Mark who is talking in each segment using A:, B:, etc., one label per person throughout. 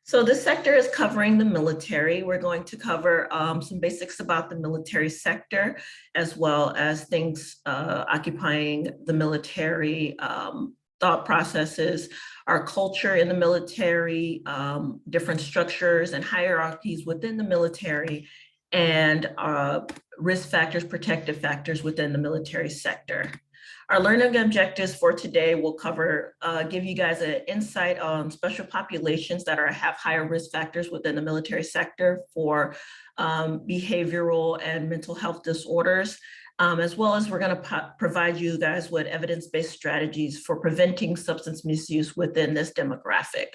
A: So this sector is covering the military. We're going to cover some basics about the military sector, as well as things occupying the military, thought processes, our culture in the military, different structures and hierarchies within the military, and risk factors, protective factors within the military sector. Our learning objectives for today will cover, give you guys an insight on special populations that have higher risk factors within the military sector for behavioral and mental health disorders, as well as we're going to provide you guys with evidence-based strategies for preventing substance misuse within this demographic.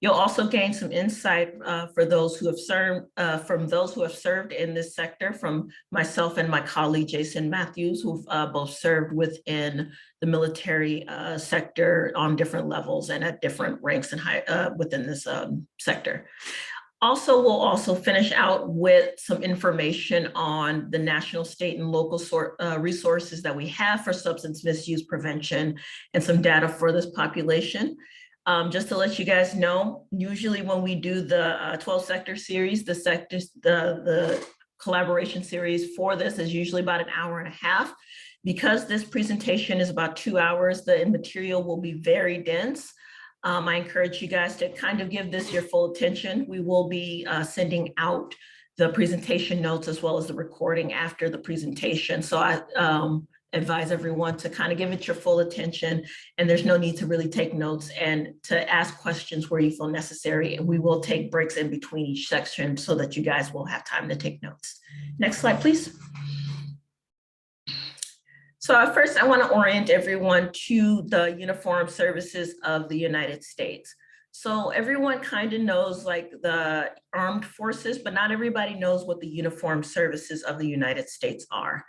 A: You'll also gain some insight for those who have served, from those who have served in this sector, from myself and my colleague, Jason Matthews, who've both served within the military sector on different levels and at different ranks and within this sector. Also, we'll also finish out with some information on the national, state, and local resources that we have for substance misuse prevention and some data for this population. Just to let you guys know, usually when we do the 12 sector series, the collaboration series for this is usually about an hour and a half. Because this presentation is about 2 hours, the material will be very dense. I encourage you guys to kind of give this your full attention. We will be sending out the presentation notes as well as the recording after the presentation. So I advise everyone to kind of give it your full attention, and there's no need to really take notes and to ask questions where you feel necessary. And we will take breaks in between each section so that you guys will have time to take notes. Next slide, please. So first, I want to orient everyone to the uniformed services of the United States. So everyone kind of knows like the armed forces, but not everybody knows what the uniformed services of the United States are.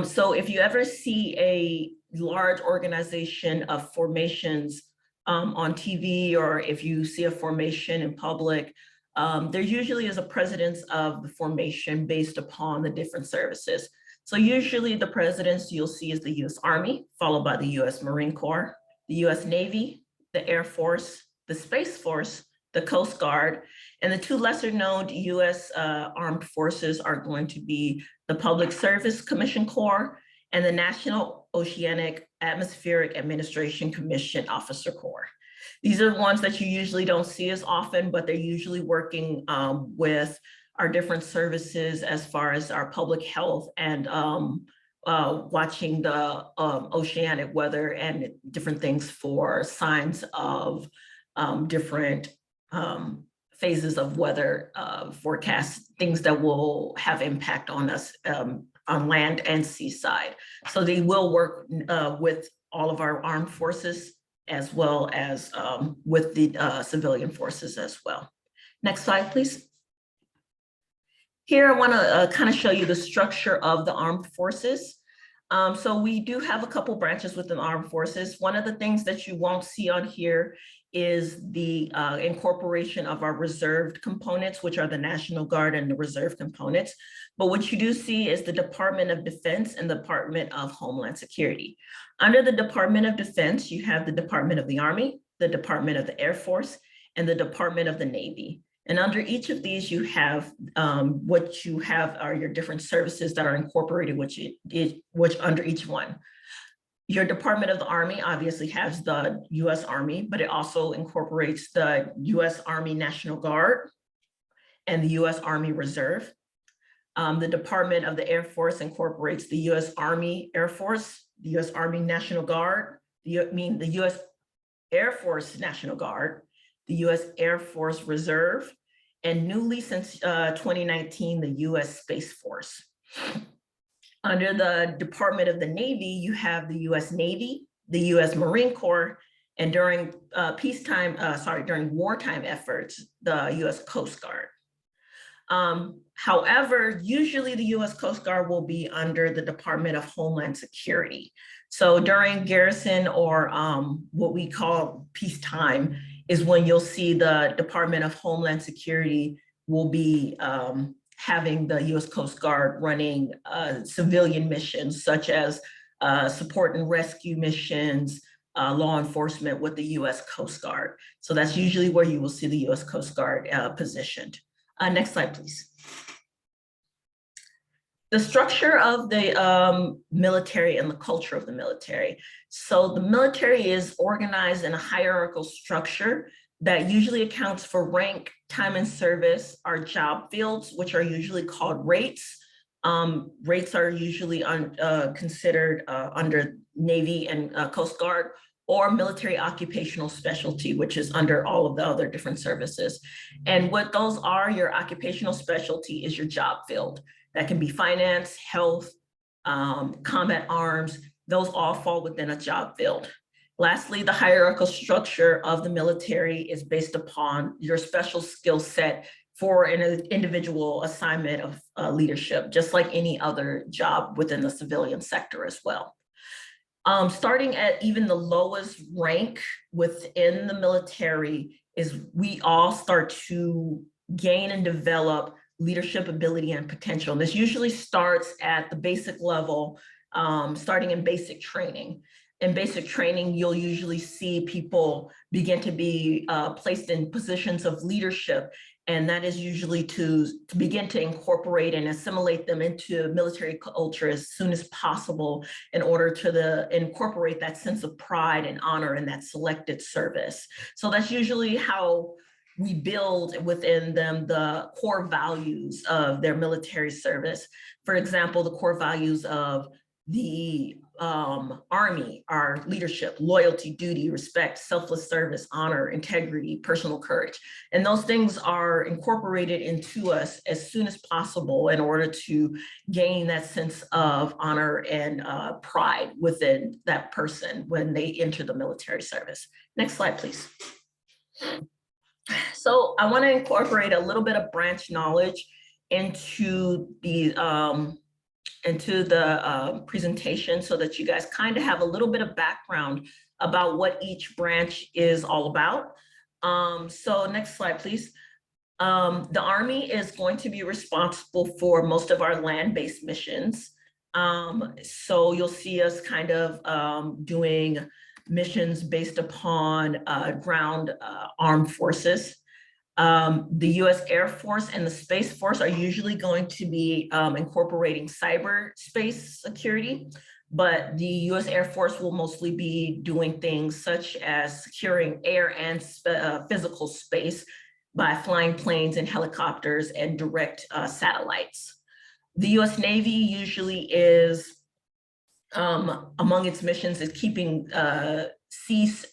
A: So if you ever see a large organization of formations on TV, or if you see a formation in public, there usually is a precedence of the formation based upon the different services. So usually the presidents you'll see is the US Army, followed by the US Marine Corps, the US Navy, the Air Force, the Space Force, the Coast Guard, and the two lesser known US armed forces are going to be the Public Service Commission Corps and the National Oceanic Atmospheric Administration Commission Officer Corps. These are the ones that you usually don't see as often, but they're usually working with our different services as far as our public health and watching the oceanic weather and different things for signs of different phases of weather forecasts, things that will have impact on us on land and seaside. So they will work with all of our armed forces as well as with the civilian forces as well. Next slide, please. Here, I want to kind of show you the structure of the armed forces. So we do have a couple branches within the armed forces. One of the things that you won't see on here is the incorporation of our reserved components, which are the National Guard and the reserve components. But what you do see is the Department of Defense and the Department of Homeland Security. Under the Department of Defense, you have the Department of the Army, the Department of the Air Force, and the Department of the Navy. And under each of these, you have what you have are your different services that are incorporated, which under each one. Your Department of the Army obviously has the US Army, but it also incorporates the US Army National Guard and the US Army Reserve. The Department of the Air Force incorporates the US Army Air Force, the US Army National Guard, the US Air Force National Guard, the US Air Force Reserve, and newly since 2019, the US Space Force. Under the Department of the Navy, you have the US Navy, the US Marine Corps, and during during wartime efforts, the US Coast Guard. However, usually the US Coast Guard will be under the Department of Homeland Security. So during garrison or what we call peacetime is when you'll see the Department of Homeland Security will be having the US Coast Guard running civilian missions such as support and rescue missions, law enforcement with the U.S. Coast Guard. So that's usually where you will see the U.S. Coast Guard positioned. Next slide, please. The structure of the military and the culture of the military. So the military is organized in a hierarchical structure that usually accounts for rank, time in service, our job fields, which are usually called rates. Rates are usually considered under Navy and Coast Guard, or military occupational specialty, which is under all of the other different services. And what those are, your occupational specialty is your job field. That can be finance, health, combat arms. Those all fall within a job field. Lastly, the hierarchical structure of the military is based upon your special skill set for an individual assignment of leadership, just like any other job within the civilian sector as well. Starting at even the lowest rank within the military is we all start to gain and develop leadership ability and potential. And this usually starts at the basic level, starting in basic training. In basic training, you'll usually see people begin to be placed in positions of leadership. And that is usually to begin to incorporate and assimilate them into military culture as soon as possible in order to incorporate that sense of pride and honor in that selected service. So that's usually how we build within them the core values of their military service. For example, the core values of the Army are leadership, loyalty, duty, respect, selfless service, honor, integrity, personal courage. And those things are incorporated into us as soon as possible in order to gain that sense of honor and pride within that person when they enter the military service. Next slide, please. So I want to incorporate a little bit of branch knowledge into the presentation so that you guys kind of have a little bit of background about what each branch is all about. So next slide, please. The Army is going to be responsible for most of our land-based missions. So you'll see us kind of doing missions based upon ground armed forces. The US Air Force and the Space Force are usually going to be incorporating cyberspace security, but the US Air Force will mostly be doing things such as securing air and physical space by flying planes and helicopters and direct satellites. The US Navy usually is, among its missions, is keeping the seas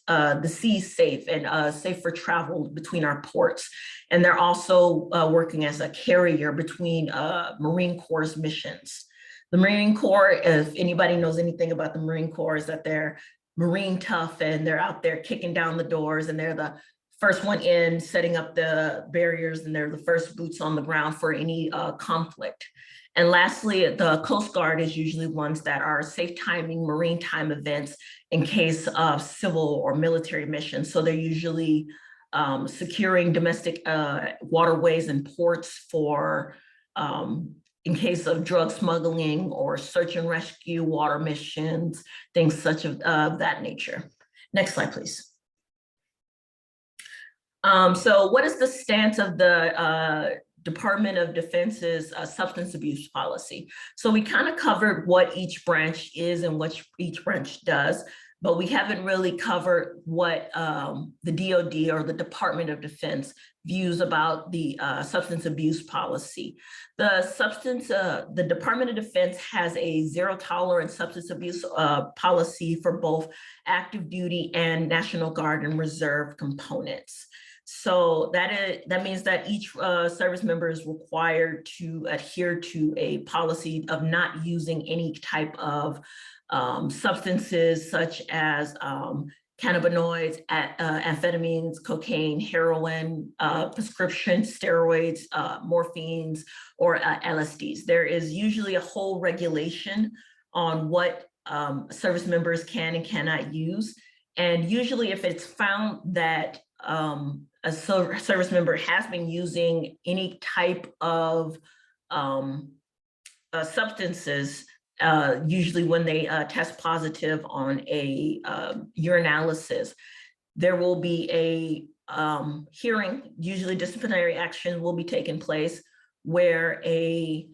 A: safe and safe for travel between our ports. And they're also working as a carrier between Marine Corps' missions. The Marine Corps, if anybody knows anything about the Marine Corps, is that they're Marine tough and they're out there kicking down the doors and they're the first one in, setting up the barriers, and they're the first boots on the ground for any conflict. And lastly, the Coast Guard is usually ones that are safe timing marine time events in case of civil or military missions. So they're usually securing domestic waterways and ports for in case of drug smuggling or search and rescue, water missions, things such of that nature. Next slide, please. So what is the stance of the Department of Defense's substance abuse policy? So we kind of covered what each branch is and what each branch does, but we haven't really covered what the DoD or the Department of Defense views about the substance abuse policy. The Department of Defense has a zero tolerance substance abuse policy for both active duty and National Guard and Reserve components. So that means that each service member is required to adhere to a policy of not using any type of substances such as cannabinoids, amphetamines, cocaine, heroin, prescription steroids, morphines, or LSDs. There is usually a whole regulation on what service members can and cannot use. And usually if it's found that a service member has been using any type of substances, usually when they test positive on a urinalysis, there will be a hearing, usually disciplinary action will be taking place, where the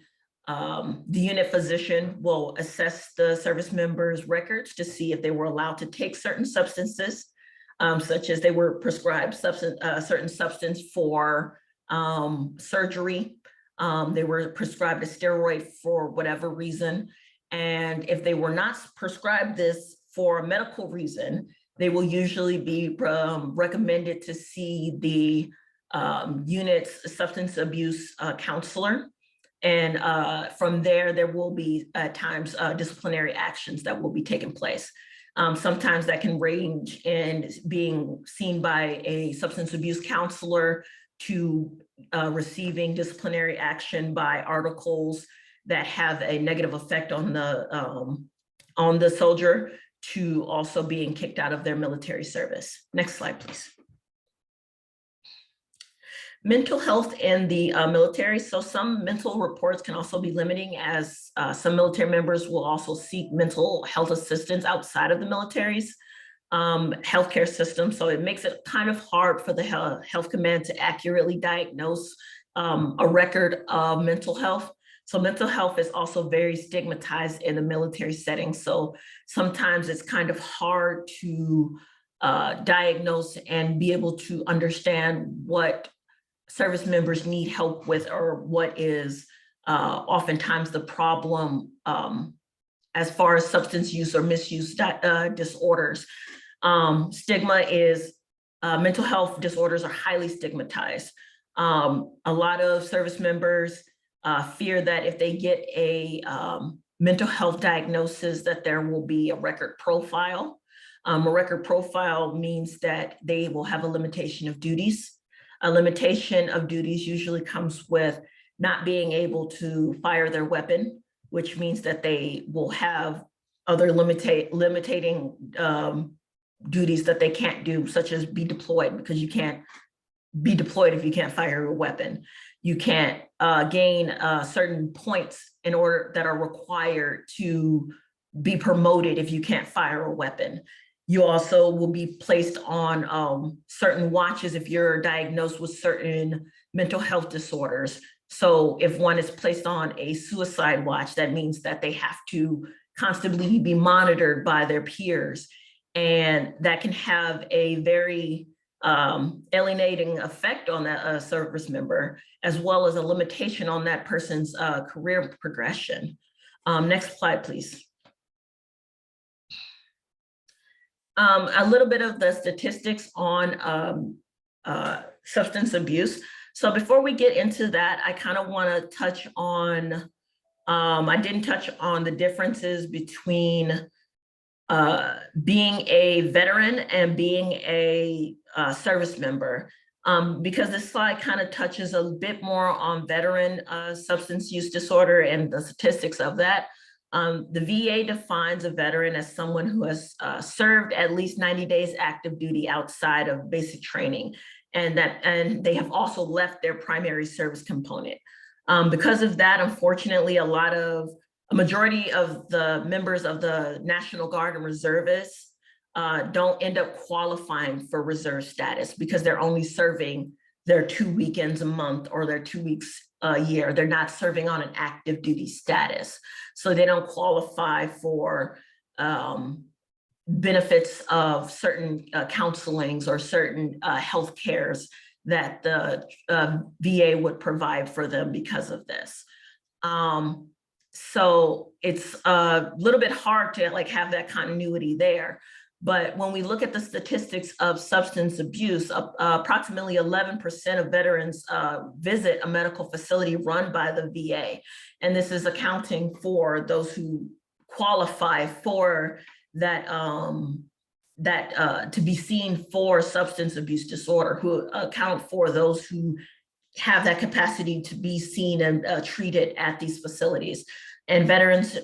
A: unit physician will assess the service member's records to see if they were allowed to take certain substances, such as they were prescribed certain substance for surgery. They were prescribed a steroid for whatever reason. And if they were not prescribed this for a medical reason, they will usually be recommended to see the unit's substance abuse counselor. And from there, there will be at times disciplinary actions that will be taking place. Sometimes that can range in being seen by a substance abuse counselor to receiving disciplinary action by articles that have a negative effect on the soldier, to also being kicked out of their military service. Next slide, please. Mental health in the military. So some mental reports can also be limiting, as some military members will also seek mental health assistance outside of the military's healthcare system. So it makes it kind of hard for the health command to accurately diagnose a record of mental health. So mental health is also very stigmatized in the military setting. So sometimes it's kind of hard to diagnose and be able to understand what service members need help with, or what is oftentimes the problem as far as substance use or misuse disorders. Stigma is, mental health disorders are highly stigmatized. A lot of service members fear that if they get a mental health diagnosis, that there will be a record profile. A record profile means that they will have a limitation of duties. A limitation of duties usually comes with not being able to fire their weapon, which means that they will have other limiting duties that they can't do, such as be deployed, because you can't be deployed if you can't fire a weapon. You can't gain certain points in order that are required to be promoted if you can't fire a weapon. You also will be placed on certain watches if you're diagnosed with certain mental health disorders. So if one is placed on a suicide watch, that means that they have to constantly be monitored by their peers. And that can have a very alienating effect on that service member, as well as a limitation on that person's career progression. Next slide, please. A little bit of the statistics on substance abuse. So before we get into that, I kind of want to touch on, I didn't touch on the differences between being a veteran and being a service member, because this slide kind of touches a bit more on veteran substance use disorder and the statistics of that. The VA defines a veteran as someone who has served at least 90 days active duty outside of basic training, and they have also left their primary service component. Because of that, unfortunately, a majority of the members of the National Guard and reservists don't end up qualifying for reserve status, because they're only serving their 2 weekends a month or their 2 weeks a year. They're not serving on an active duty status. So they don't qualify for benefits of certain counselings or certain health cares that the VA would provide for them because of this. So it's a little bit hard to have that continuity there. But when we look at the statistics of substance abuse, approximately 11% of veterans visit a medical facility run by the VA. And this is accounting for those who qualify for that, to be seen for substance abuse disorder, who account for those who have that capacity to be seen and treated at these facilities. And veterans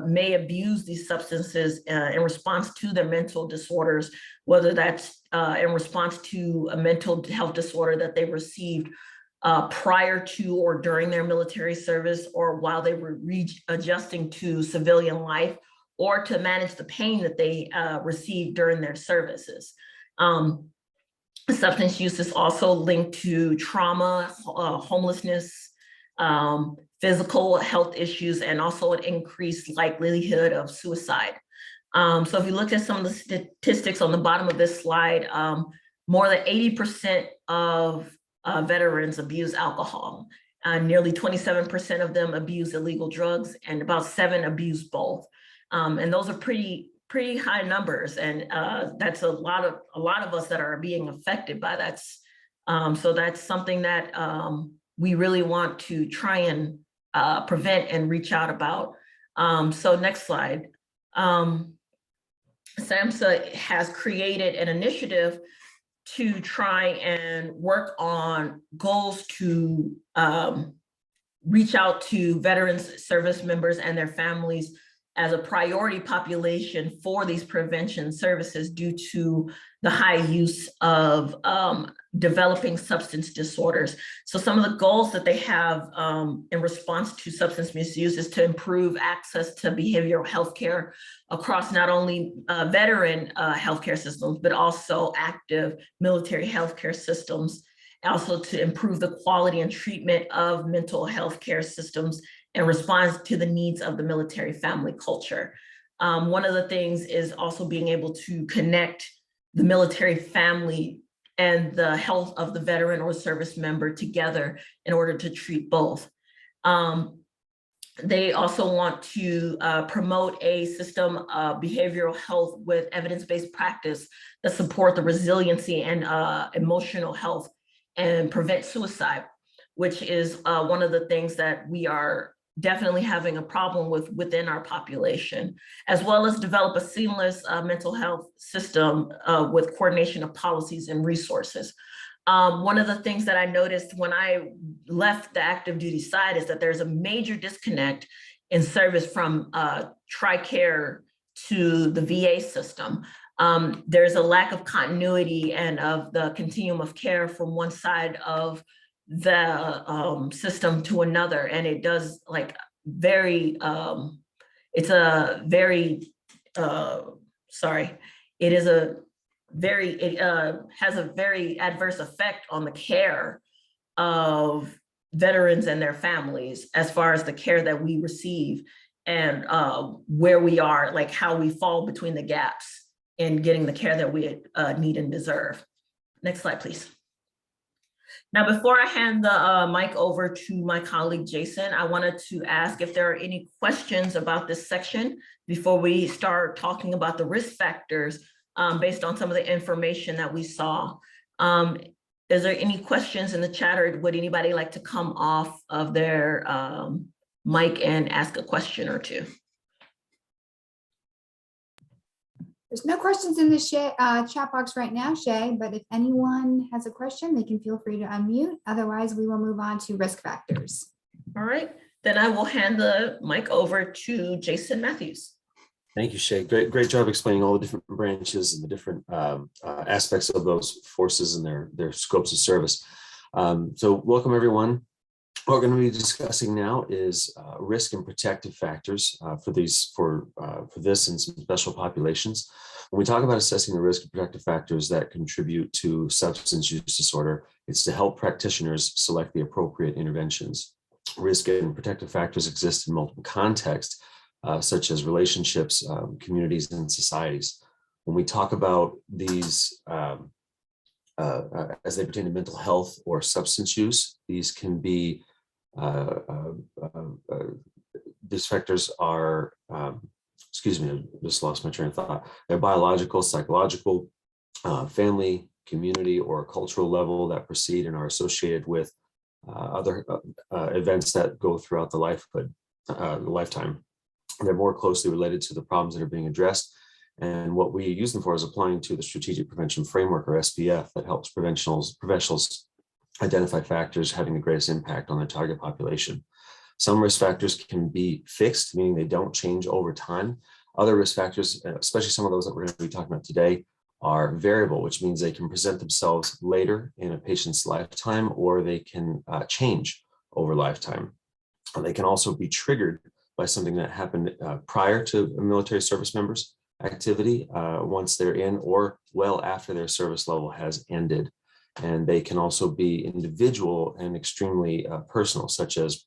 A: may abuse these substances in response to their mental disorders, whether that's in response to a mental health disorder that they received prior to or during their military service, or while they were adjusting to civilian life, or to manage the pain that they received during their services. Substance use is also linked to trauma, homelessness, physical health issues, and also an increased likelihood of suicide. So if you look at some of the statistics on the bottom of this slide, more than 80% of veterans abuse alcohol. Nearly 27% of them abuse illegal drugs, and about 7% abuse both. And those are pretty high numbers, and that's a lot of us that are being affected by that. So that's something that we really want to try and prevent and reach out about. So next slide. SAMHSA has created an initiative to try and work on goals to reach out to veterans, service members, and their families as a priority population for these prevention services due to the high use of developing substance disorders. So some of the goals that they have in response to substance misuse is to improve access to behavioral health care across not only veteran healthcare systems, but also active military healthcare systems. Also to improve the quality and treatment of mental health care systems and responds to the needs of the military family culture. One of the things is also being able to connect the military family and the health of the veteran or service member together in order to treat both. They also want to promote a system of behavioral health with evidence-based practice that support the resiliency and emotional health and prevent suicide, which is one of the things that we are definitely having a problem with within our population, as well as develop a seamless mental health system with coordination of policies and resources. One of the things that I noticed when I left the active duty side is that there's a major disconnect in service from TRICARE to the VA system. There's a lack of continuity and of the continuum of care from one side of the system to another, and it does like very it's a very sorry it is a very it has a very adverse effect on the care of veterans and their families as far as the care that we receive and where we are, like how we fall between the gaps in getting the care that we need and deserve. Next slide, please. Now, before I hand the mic over to my colleague, Jason, I wanted to ask if there are any questions about this section before we start talking about the risk factors based on some of the information that we saw. Is there any questions in the chat, or would anybody like to come off of their mic and ask a question or two?
B: There's no questions in the chat box right now, Shay, but if anyone has a question, they can feel free to unmute. Otherwise, we will move on to risk factors.
A: All right, then I will hand the mic over to Jason Matthews.
C: Thank you, Shay. Great job explaining all the different branches and the different aspects of those forces and their scopes of service. So welcome, everyone. What we're going to be discussing now is risk and protective factors for this and some special populations. When we talk about assessing the risk and protective factors that contribute to substance use disorder, it's to help practitioners select the appropriate interventions. Risk and protective factors exist in multiple contexts, such as relationships, communities, and societies. When we talk about these as they pertain to mental health or substance use, these can be these factors are, excuse me, I just lost my train of thought. They're biological, psychological, family, community, or cultural level that precede and are associated with other events that go throughout the lifetime. They're more closely related to the problems that are being addressed. And what we use them for is applying to the Strategic Prevention Framework, or SPF, that helps professionals identify factors having the greatest impact on their target population. Some risk factors can be fixed, meaning they don't change over time. Other risk factors, especially some of those that we're going to be talking about today, are variable, which means they can present themselves later in a patient's lifetime, or they can change over lifetime. They can also be triggered by something that happened prior to a military service member's activity once they're in, or well after their service level has ended. And they can also be individual and extremely personal, such as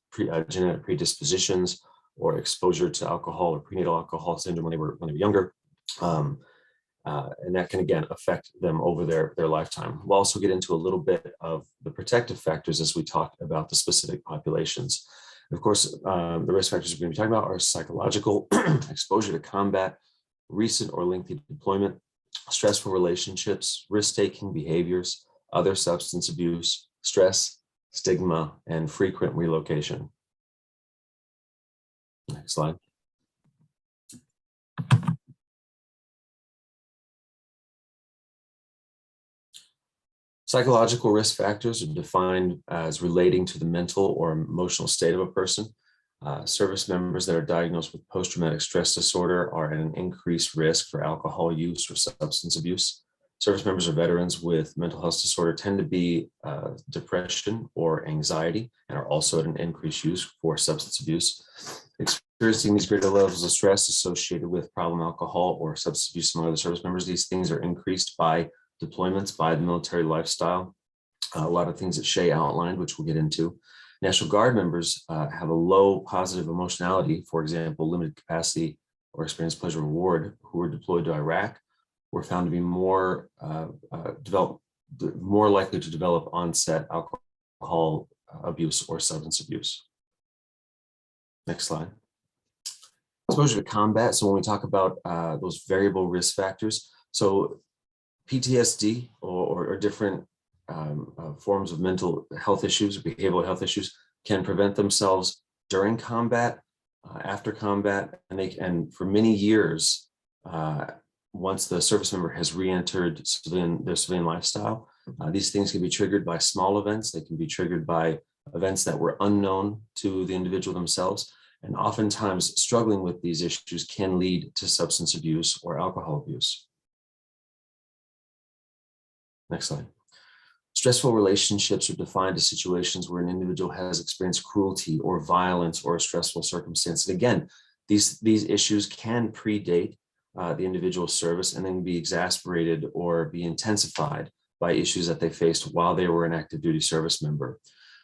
C: genetic predispositions or exposure to alcohol or prenatal alcohol syndrome when they were younger. And that can, again, affect them over their lifetime. We'll also get into a little bit of the protective factors as we talk about the specific populations. And of course, the risk factors we're going to be talking about are psychological, exposure to combat, recent or lengthy deployment, stressful relationships, risk-taking behaviors, other substance abuse, stress, stigma, and frequent relocation. Next slide. Psychological risk factors are defined as relating to the mental or emotional state of a person. Service members that are diagnosed with post-traumatic stress disorder are at an increased risk for alcohol use or substance abuse. Service members or veterans with mental health disorder tend to be depression or anxiety and are also at an increased use for substance abuse. Experiencing these greater levels of stress associated with problem alcohol or substance abuse among other service members, these things are increased by deployments, by the military lifestyle. A lot of things that Shay outlined, which we'll get into. National Guard members have a low positive emotionality, for example, limited capacity or experience pleasure reward, who were deployed to Iraq, were found to be more likely to develop onset alcohol abuse or substance abuse. Next slide. Exposure to combat. So when we talk about those variable risk factors, so PTSD or different forms of mental health issues, or behavioral health issues, can prevent themselves during combat, after combat, and for many years, once the service member has re-entered their civilian lifestyle. These things can be triggered by small events. They can be triggered by events that were unknown to the individual themselves. And oftentimes struggling with these issues can lead to substance abuse or alcohol abuse. Next slide. Stressful relationships are defined as situations where an individual has experienced cruelty or violence or a stressful circumstance. And again, these issues can predate the individual's service and then be exacerbated or be intensified by issues that they faced while they were an active duty service member.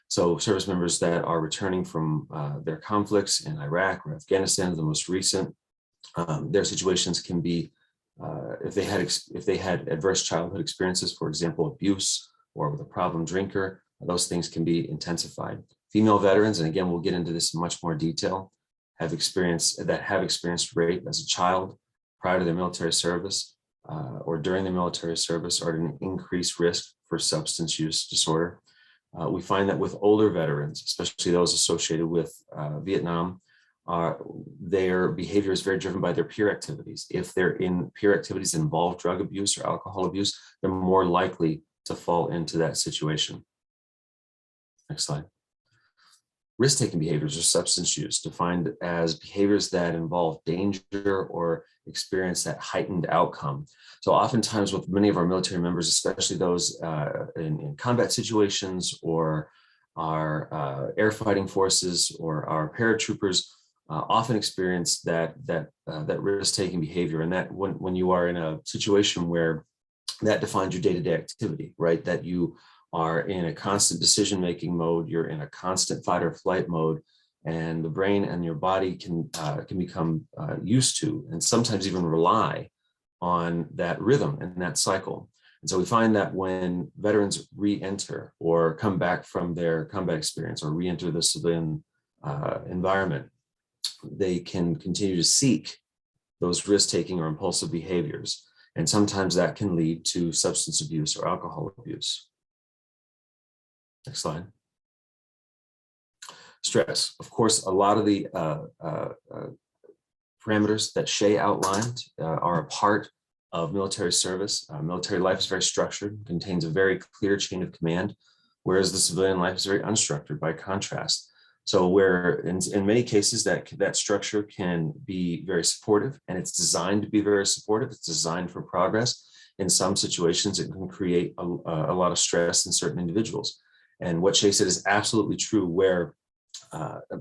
C: So service members that are returning from their conflicts in Iraq or Afghanistan, the most recent, their situations can be, if they had adverse childhood experiences, for example, abuse, or with a problem drinker, those things can be intensified. Female veterans, and again, we'll get into this in much more detail, have experienced rape as a child prior to their military service or during their military service, are at an increased risk for substance use disorder. We find that with older veterans, especially those associated with Vietnam, their behavior is very driven by their peer activities. If they're in peer activities that involve drug abuse or alcohol abuse, they're more likely to fall into that situation. Next slide. Risk-taking behaviors or substance use, defined as behaviors that involve danger or experience that heightened outcome. So oftentimes with many of our military members, especially those in combat situations or our air fighting forces or our paratroopers, often experience that risk-taking behavior. And that when you are in a situation where that defines your day-to-day activity, right? That you are in a constant decision-making mode, you're in a constant fight or flight mode, and the brain and your body can become used to, and sometimes even rely on that rhythm and that cycle. And so we find that when veterans re-enter or come back from their combat experience or re-enter the civilian environment, they can continue to seek those risk-taking or impulsive behaviors. And sometimes that can lead to substance abuse or alcohol abuse. Next slide. Stress. Of course, a lot of the parameters that Shay outlined are a part of military service. Military life is very structured, contains a very clear chain of command, whereas the civilian life is very unstructured by contrast. So where in many cases that structure can be very supportive, and it's designed to be very supportive, it's designed for progress. in some situations, it can create a lot of stress in certain individuals. And what Shay said is absolutely true, where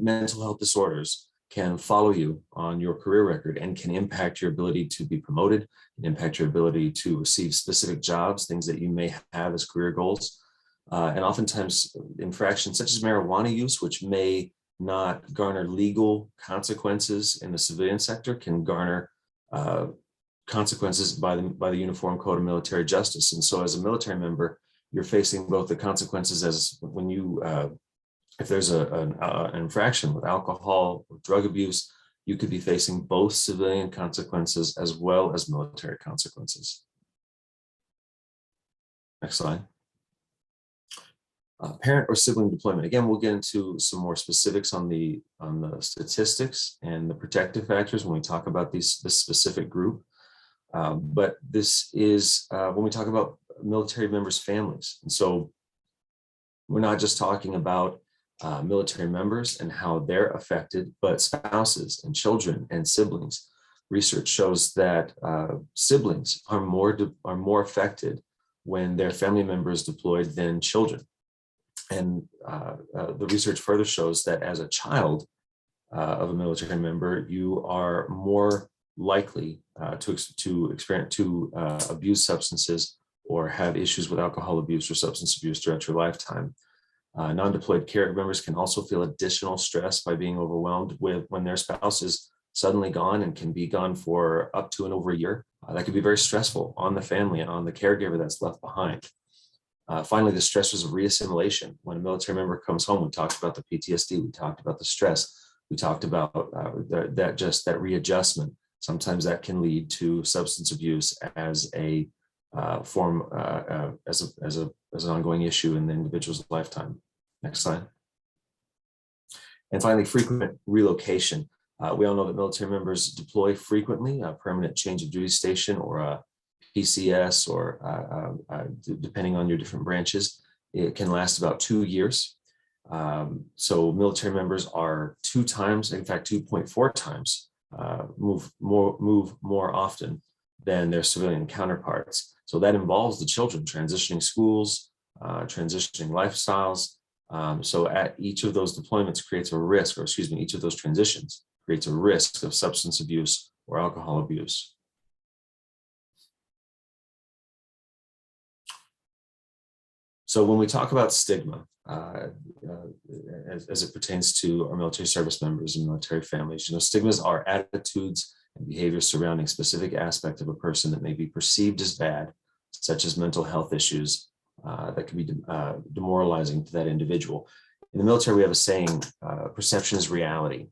C: mental health disorders can follow you on your career record and can impact your ability to be promoted, and impact your ability to receive specific jobs, things that you may have as career goals. And oftentimes infractions such as marijuana use, which may not garner legal consequences in the civilian sector, can garner consequences by the Uniform Code of Military Justice. And so as a military member, you're facing both the consequences as when you, if there's an infraction with alcohol or drug abuse, you could be facing both civilian consequences as well as military consequences. Next slide. Parent or sibling deployment. Again, we'll get into some more specifics on the statistics and the protective factors when we talk about this specific group. But this is when we talk about military members' families. And so we're not just talking about military members and how they're affected, but spouses and children and siblings. Research shows that siblings are more affected when their family member is deployed than children. And the research further shows that as a child of a military member, you are more likely to abuse substances or have issues with alcohol abuse or substance abuse throughout your lifetime. Non-deployed care members can also feel additional stress by being overwhelmed when their spouse is suddenly gone and can be gone for up to and over a year. That can be very stressful on the family and on the caregiver that's left behind. Finally, the stressors of reassimilation. When a military member comes home, we talked about the PTSD, we talked about the stress, we talked about that readjustment. Sometimes that can lead to substance abuse as a form, as an ongoing issue in the individual's lifetime. Next slide. And finally, frequent relocation. We all know that military members deploy frequently, a permanent change of duty station or a PCS, or depending on your different branches, it can last about 2 years. So military members are 2 times, in fact, 2.4 times, move more often than their civilian counterparts. So that involves the children transitioning schools, transitioning lifestyles. So at each of those deployments creates a risk, or excuse me, each of those transitions creates a risk of substance abuse or alcohol abuse. So when we talk about stigma, as it pertains to our military service members and military families, stigmas are attitudes and behaviors surrounding specific aspect of a person that may be perceived as bad, such as mental health issues that can be demoralizing to that individual. In the military, we have a saying, perception is reality.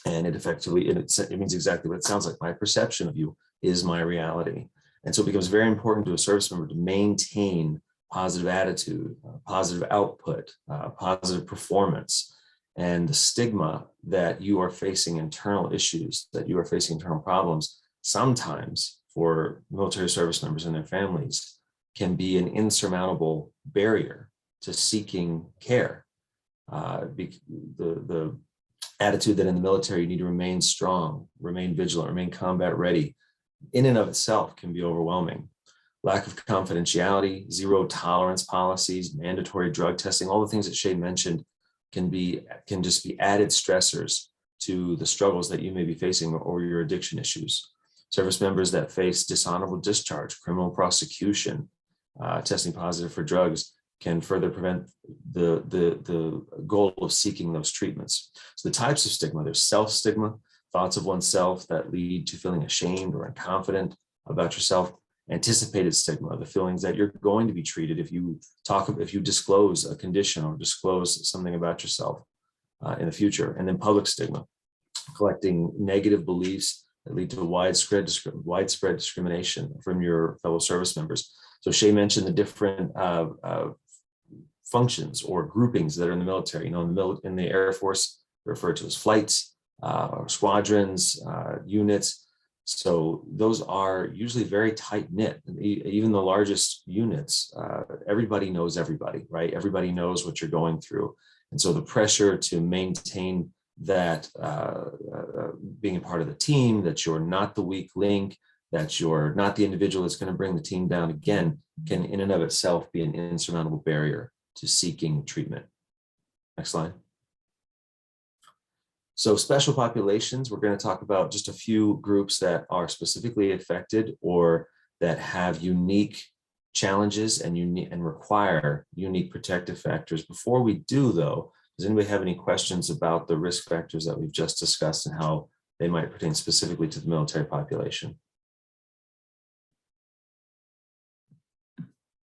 C: And it effectively, it means exactly what it sounds like. My perception of you is my reality. And so it becomes very important to a service member to maintain positive attitude, positive output, positive performance. And the stigma that you are facing internal issues, that you are facing internal problems, sometimes for military service members and their families can be an insurmountable barrier to seeking care. The attitude that in the military you need to remain strong, remain vigilant, remain combat ready, in and of itself can be overwhelming. Lack of confidentiality, zero tolerance policies, mandatory drug testing, all the things that Shay mentioned can just be added stressors to the struggles that you may be facing or your addiction issues. Service members that face dishonorable discharge, criminal prosecution, testing positive for drugs can further prevent the goal of seeking those treatments. So the types of stigma, there's self-stigma, thoughts of oneself that lead to feeling ashamed or unconfident about yourself. Anticipated stigma, the feelings that you're going to be treated if you disclose a condition or disclose something about yourself in the future. And then public stigma, collecting negative beliefs that lead to widespread discrimination from your fellow service members. So Shay mentioned the different functions or groupings that are in the military. In the Air Force, they're referred to as flights, or squadrons, units. So those are usually very tight knit. Even the largest units, everybody knows everybody, right? Everybody knows what you're going through. And so the pressure to maintain that being a part of the team, that you're not the weak link, that you're not the individual that's going to bring the team down again, can in and of itself be an insurmountable barrier to seeking treatment. Next slide. So special populations, we're going to talk about just a few groups that are specifically affected or that have unique challenges and require unique protective factors. Before we do though, does anybody have any questions about the risk factors that we've just discussed and how they might pertain specifically to the military population?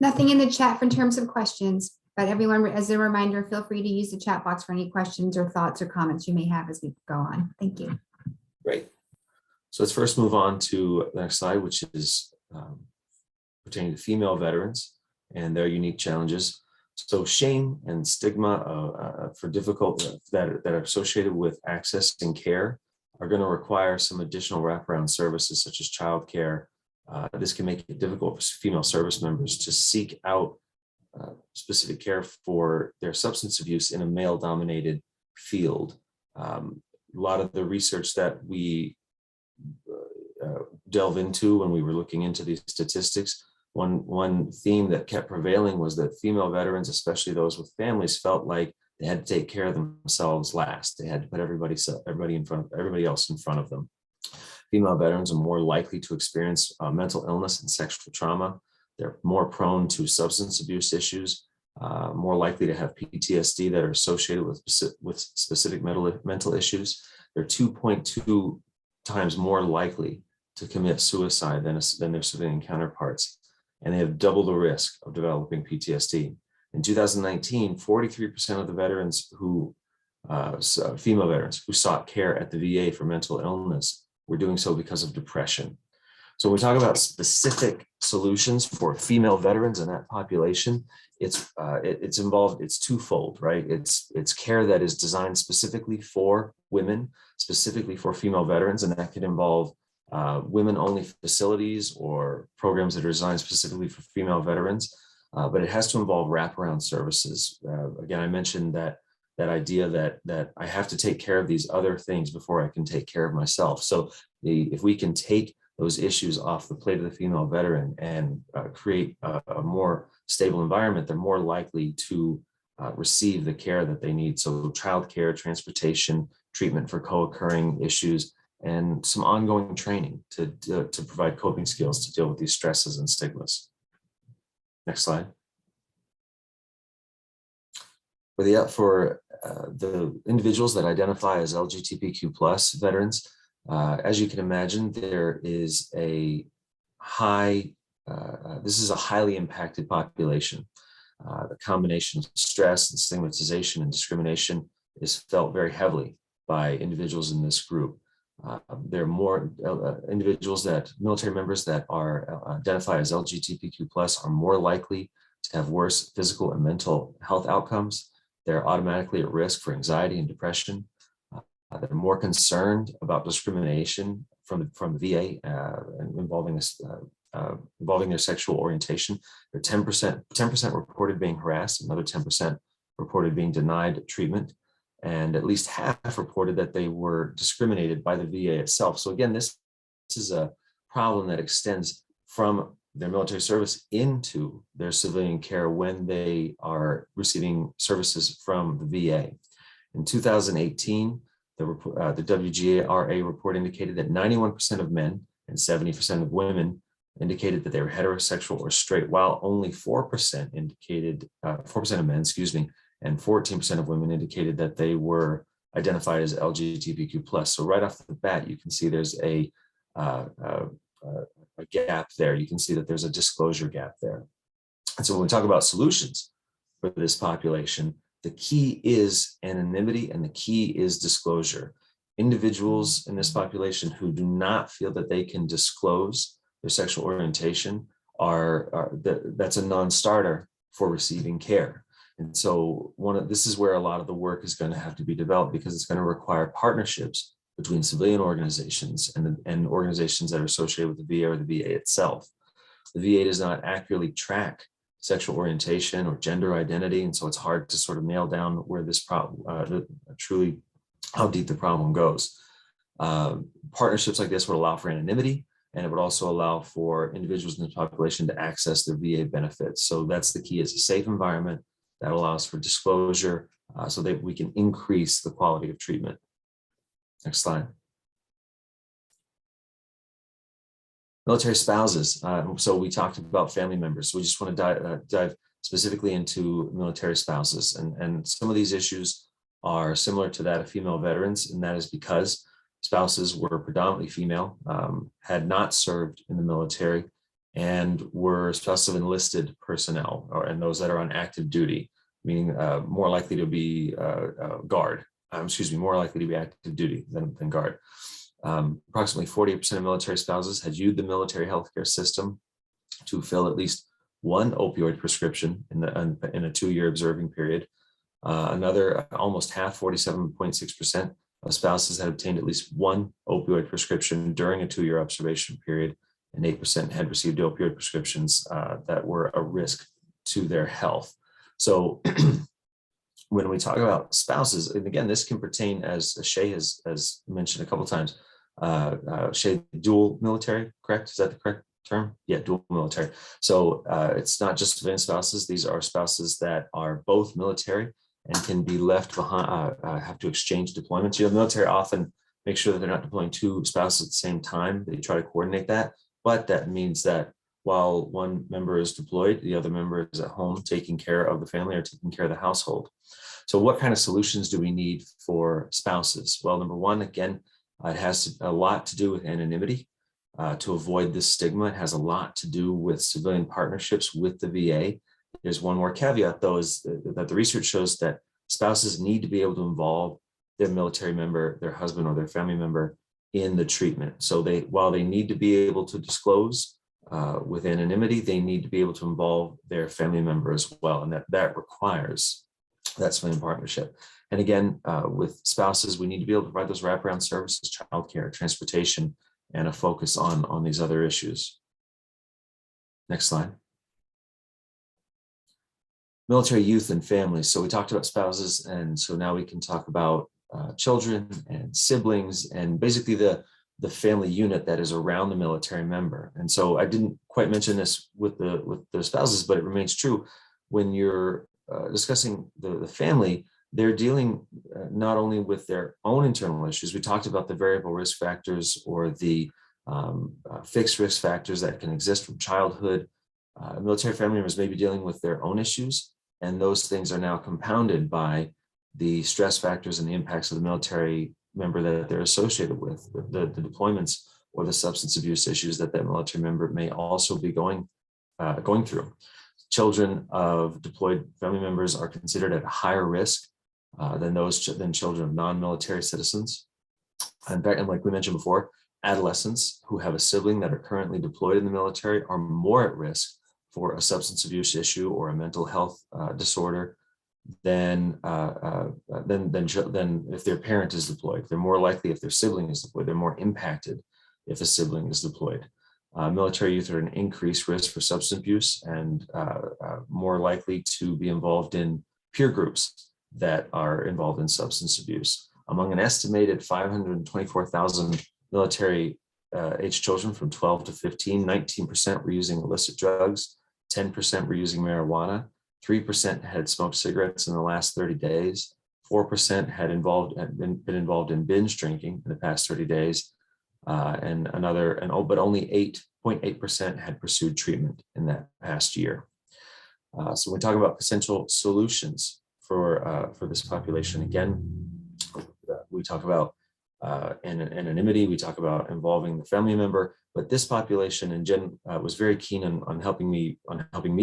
B: Nothing in the chat in terms of questions, but everyone, as a reminder, feel free to use the chat box for any questions or thoughts or comments you may have as we go on. Thank you.
C: Great. So let's first move on to the next slide, which is pertaining to female veterans and their unique challenges. So shame and stigma for difficult that are associated with accessing care are going to require some additional wraparound services such as childcare. This can make it difficult for female service members to seek out specific care for their substance abuse in a male-dominated field. A lot of the research that we delve into when we were looking into these statistics, one theme that kept prevailing was that female veterans, especially those with families, felt like they had to take care of themselves last. They had to put everybody else in front of them. Female veterans are more likely to experience mental illness and sexual trauma. They're more prone to substance abuse issues, more likely to have PTSD that are associated with specific mental issues. They're 2.2 times more likely to commit suicide than their civilian counterparts, and they have double the risk of developing PTSD. In 2019, 43% of the veterans female veterans who sought care at the VA for mental illness were doing so because of depression. So when we talk about specific solutions for female veterans in that population, it's twofold, right? It's care that is designed specifically for women, specifically for female veterans, and that could involve women-only facilities or programs that are designed specifically for female veterans, but it has to involve wraparound services. Again, I mentioned that idea that I have to take care of these other things before I can take care of myself. So if we can take those issues off the plate of the female veteran and create a more stable environment, they're more likely to receive the care that they need. So childcare, transportation, treatment for co-occurring issues, and some ongoing training to provide coping skills to deal with these stresses and stigmas. Next slide. For the individuals that identify as LGBTQ+ veterans, as you can imagine, there is a this is a highly impacted population. The combination of stress and stigmatization and discrimination is felt very heavily by individuals in this group. There are more individuals military members that are identified as LGBTQ+ are more likely to have worse physical and mental health outcomes. They're automatically at risk for anxiety and depression. They're more concerned about discrimination from the VA involving their sexual orientation. They're 10% reported being harassed, another 10% reported being denied treatment, and at least half reported that they were discriminated by the VA itself. So again, this is a problem that extends from their military service into their civilian care when they are receiving services from the VA. In 2018, the WGRA report indicated that 91% of men and 70% of women indicated that they were heterosexual or straight, while only 4% indicated, 4% of men, and 14% of women indicated that they were identified as LGBTQ+. So right off the bat, you can see there's a gap there. You can see that there's a disclosure gap there. And so when we talk about solutions for this population, the key is anonymity and the key is disclosure. Individuals in this population who do not feel that they can disclose their sexual orientation that's a non-starter for receiving care. And so this is where a lot of the work is going to have to be developed, because it's going to require partnerships between civilian organizations and organizations that are associated with the VA or the VA itself. The VA does not accurately track sexual orientation or gender identity, and so it's hard to sort of nail down where this problem, truly how deep the problem goes. Partnerships like this would allow for anonymity, and it would also allow for individuals in the population to access their VA benefits. So that's the key, is a safe environment that allows for disclosure so that we can increase the quality of treatment. Next slide. Military spouses. So we talked about family members. So we just want to dive specifically into military spouses. And some of these issues are similar to that of female veterans, and that is because spouses were predominantly female, had not served in the military, and were spouses of enlisted personnel, and those that are on active duty, meaning more likely to be guard. More likely to be active duty than guard. Approximately 40% of military spouses had used the military healthcare system to fill at least one opioid prescription in a 2-year observing period. Another, almost half, 47.6% of spouses had obtained at least one opioid prescription during a 2-year observation period, and 8% had received opioid prescriptions that were a risk to their health. So when we talk about spouses, and again, this can pertain, as Shay has mentioned a couple of times, Shay, dual military, correct? Is that the correct term? Yeah, dual military. So it's not just civilian spouses. These are spouses that are both military and can be left behind, have to exchange deployments. You know, military often make sure that they're not deploying 2 spouses at the same time. They try to coordinate that, but that means that while one member is deployed, the other member is at home taking care of the family or taking care of the household. So what kind of solutions do we need for spouses? Well, number one, again, it has a lot to do with anonymity to avoid this stigma. It has a lot to do with civilian partnerships with the VA. There's one more caveat, though, is that the research shows that spouses need to be able to involve their military member, their husband, or their family member in the treatment. So while they need to be able to disclose with anonymity, they need to be able to involve their family member as well, and that requires that civilian partnership. And again, with spouses, we need to be able to provide those wraparound services, childcare, transportation, and a focus on these other issues. Next slide. Military youth and families. So we talked about spouses, and so now we can talk about children and siblings, and basically the family unit that is around the military member. And so I didn't quite mention this with the spouses, but it remains true when you're discussing the family. They're dealing not only with their own internal issues. We talked about the variable risk factors or the fixed risk factors that can exist from childhood. Military family members may be dealing with their own issues, and those things are now compounded by the stress factors and the impacts of the military member that they're associated with, the deployments or the substance abuse issues that military member may also be going through. Children of deployed family members are considered at a higher risk than children of non-military citizens. And like we mentioned before, adolescents who have a sibling that are currently deployed in the military are more at risk for a substance abuse issue or a mental health disorder than if their parent is deployed. They're more likely, if their sibling is deployed, they're more impacted if a sibling is deployed. Military youth are an increased risk for substance abuse and more likely to be involved in peer groups that are involved in substance abuse. Among an estimated 524,000 military age children from 12 to 15, 19% were using illicit drugs, 10% were using marijuana, 3% had smoked cigarettes in the last 30 days, 4% had been involved in binge drinking in the past 30 days, but only 8.8% had pursued treatment in that past year. So when we talk about potential solutions for this population, again, we talk about anonymity, we talk about involving the family member, but this population, and Jen was very keen on helping me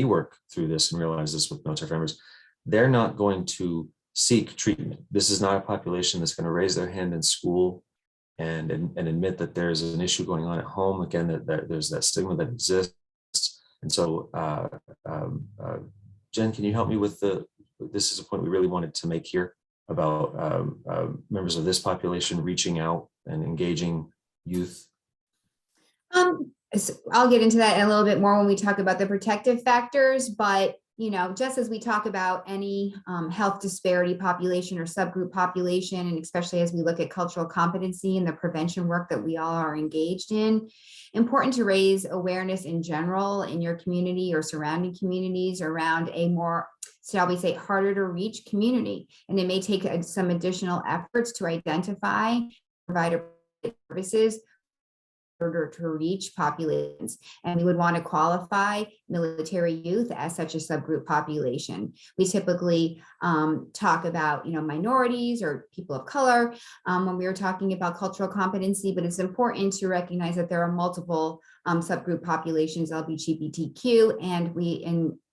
C: work through this and realize this with military members, they're not going to seek treatment. This is not a population that's going to raise their hand in school and admit that there's an issue going on at home. Again, that there's that stigma that exists. And so, Jen, can you help me with this is a point we really wanted to make here about members of this population reaching out and engaging youth?
B: So I'll get into that in a little bit more when we talk about the protective factors, but just as we talk about any health disparity population or subgroup population, and especially as we look at cultural competency and the prevention work that we all are engaged in, important to raise awareness in general in your community or surrounding communities around a more, shall we say, harder to reach community. And it may take some additional efforts to identify, provide services order to reach populations. And we would want to qualify military youth as such a subgroup population. We typically talk about, minorities or people of color when we are talking about cultural competency, but it's important to recognize that there are multiple subgroup populations, LGBTQ, and we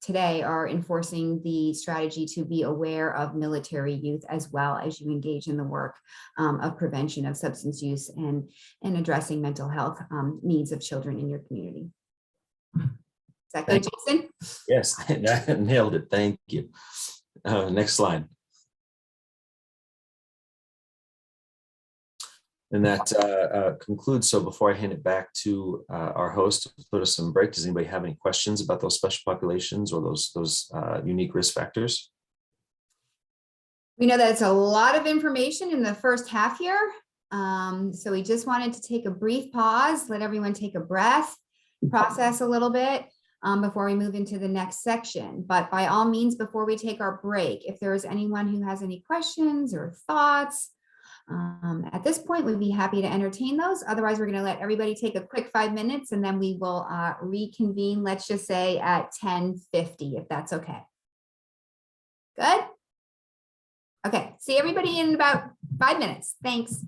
B: today are enforcing the strategy to be aware of military youth as well as you engage in the work of prevention of substance use and addressing mental health needs of children in your community. Is that good, Jason?
C: Yes, that nailed it. Thank you. Next slide. And that concludes. So before I hand it back to our host to put us on break, does anybody have any questions about those special populations or those unique risk factors?
B: We know that it's a lot of information in the first half here. So we just wanted to take a brief pause, let everyone take a breath, process a little bit before we move into the next section. But by all means, before we take our break, if there is anyone who has any questions or thoughts, at this point, we'd be happy to entertain those. Otherwise, we're going to let everybody take a quick 5 minutes and then we will reconvene, let's just say at 10:50, if that's okay. Good? Okay, see everybody in about 5 minutes. Thanks.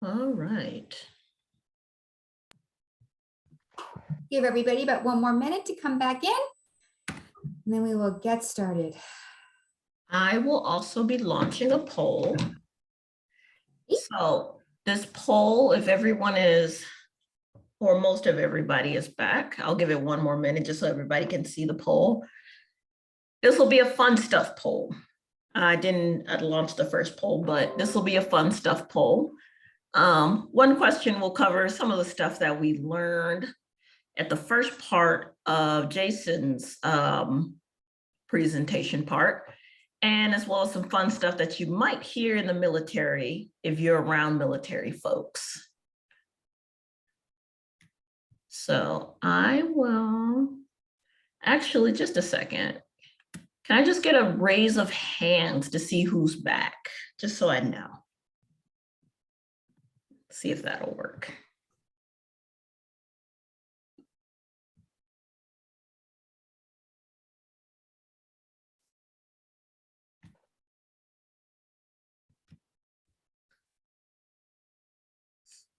A: All right.
B: Give everybody about 1 more minute to come back in, and then we will get started.
A: I will also be launching a poll. So this poll, if everyone is, or most of everybody is back, I'll give it 1 more minute just so everybody can see the poll. This will be a fun stuff poll. I didn't launch the first poll, but this will be a fun stuff poll. One question will cover some of the stuff that we learned at the first part of Jason's presentation part, and as well as some fun stuff that you might hear in the military if you're around military folks. So I will, actually, just a second. Can I just get a raise of hands to see who's back, just so I know? See if that'll work.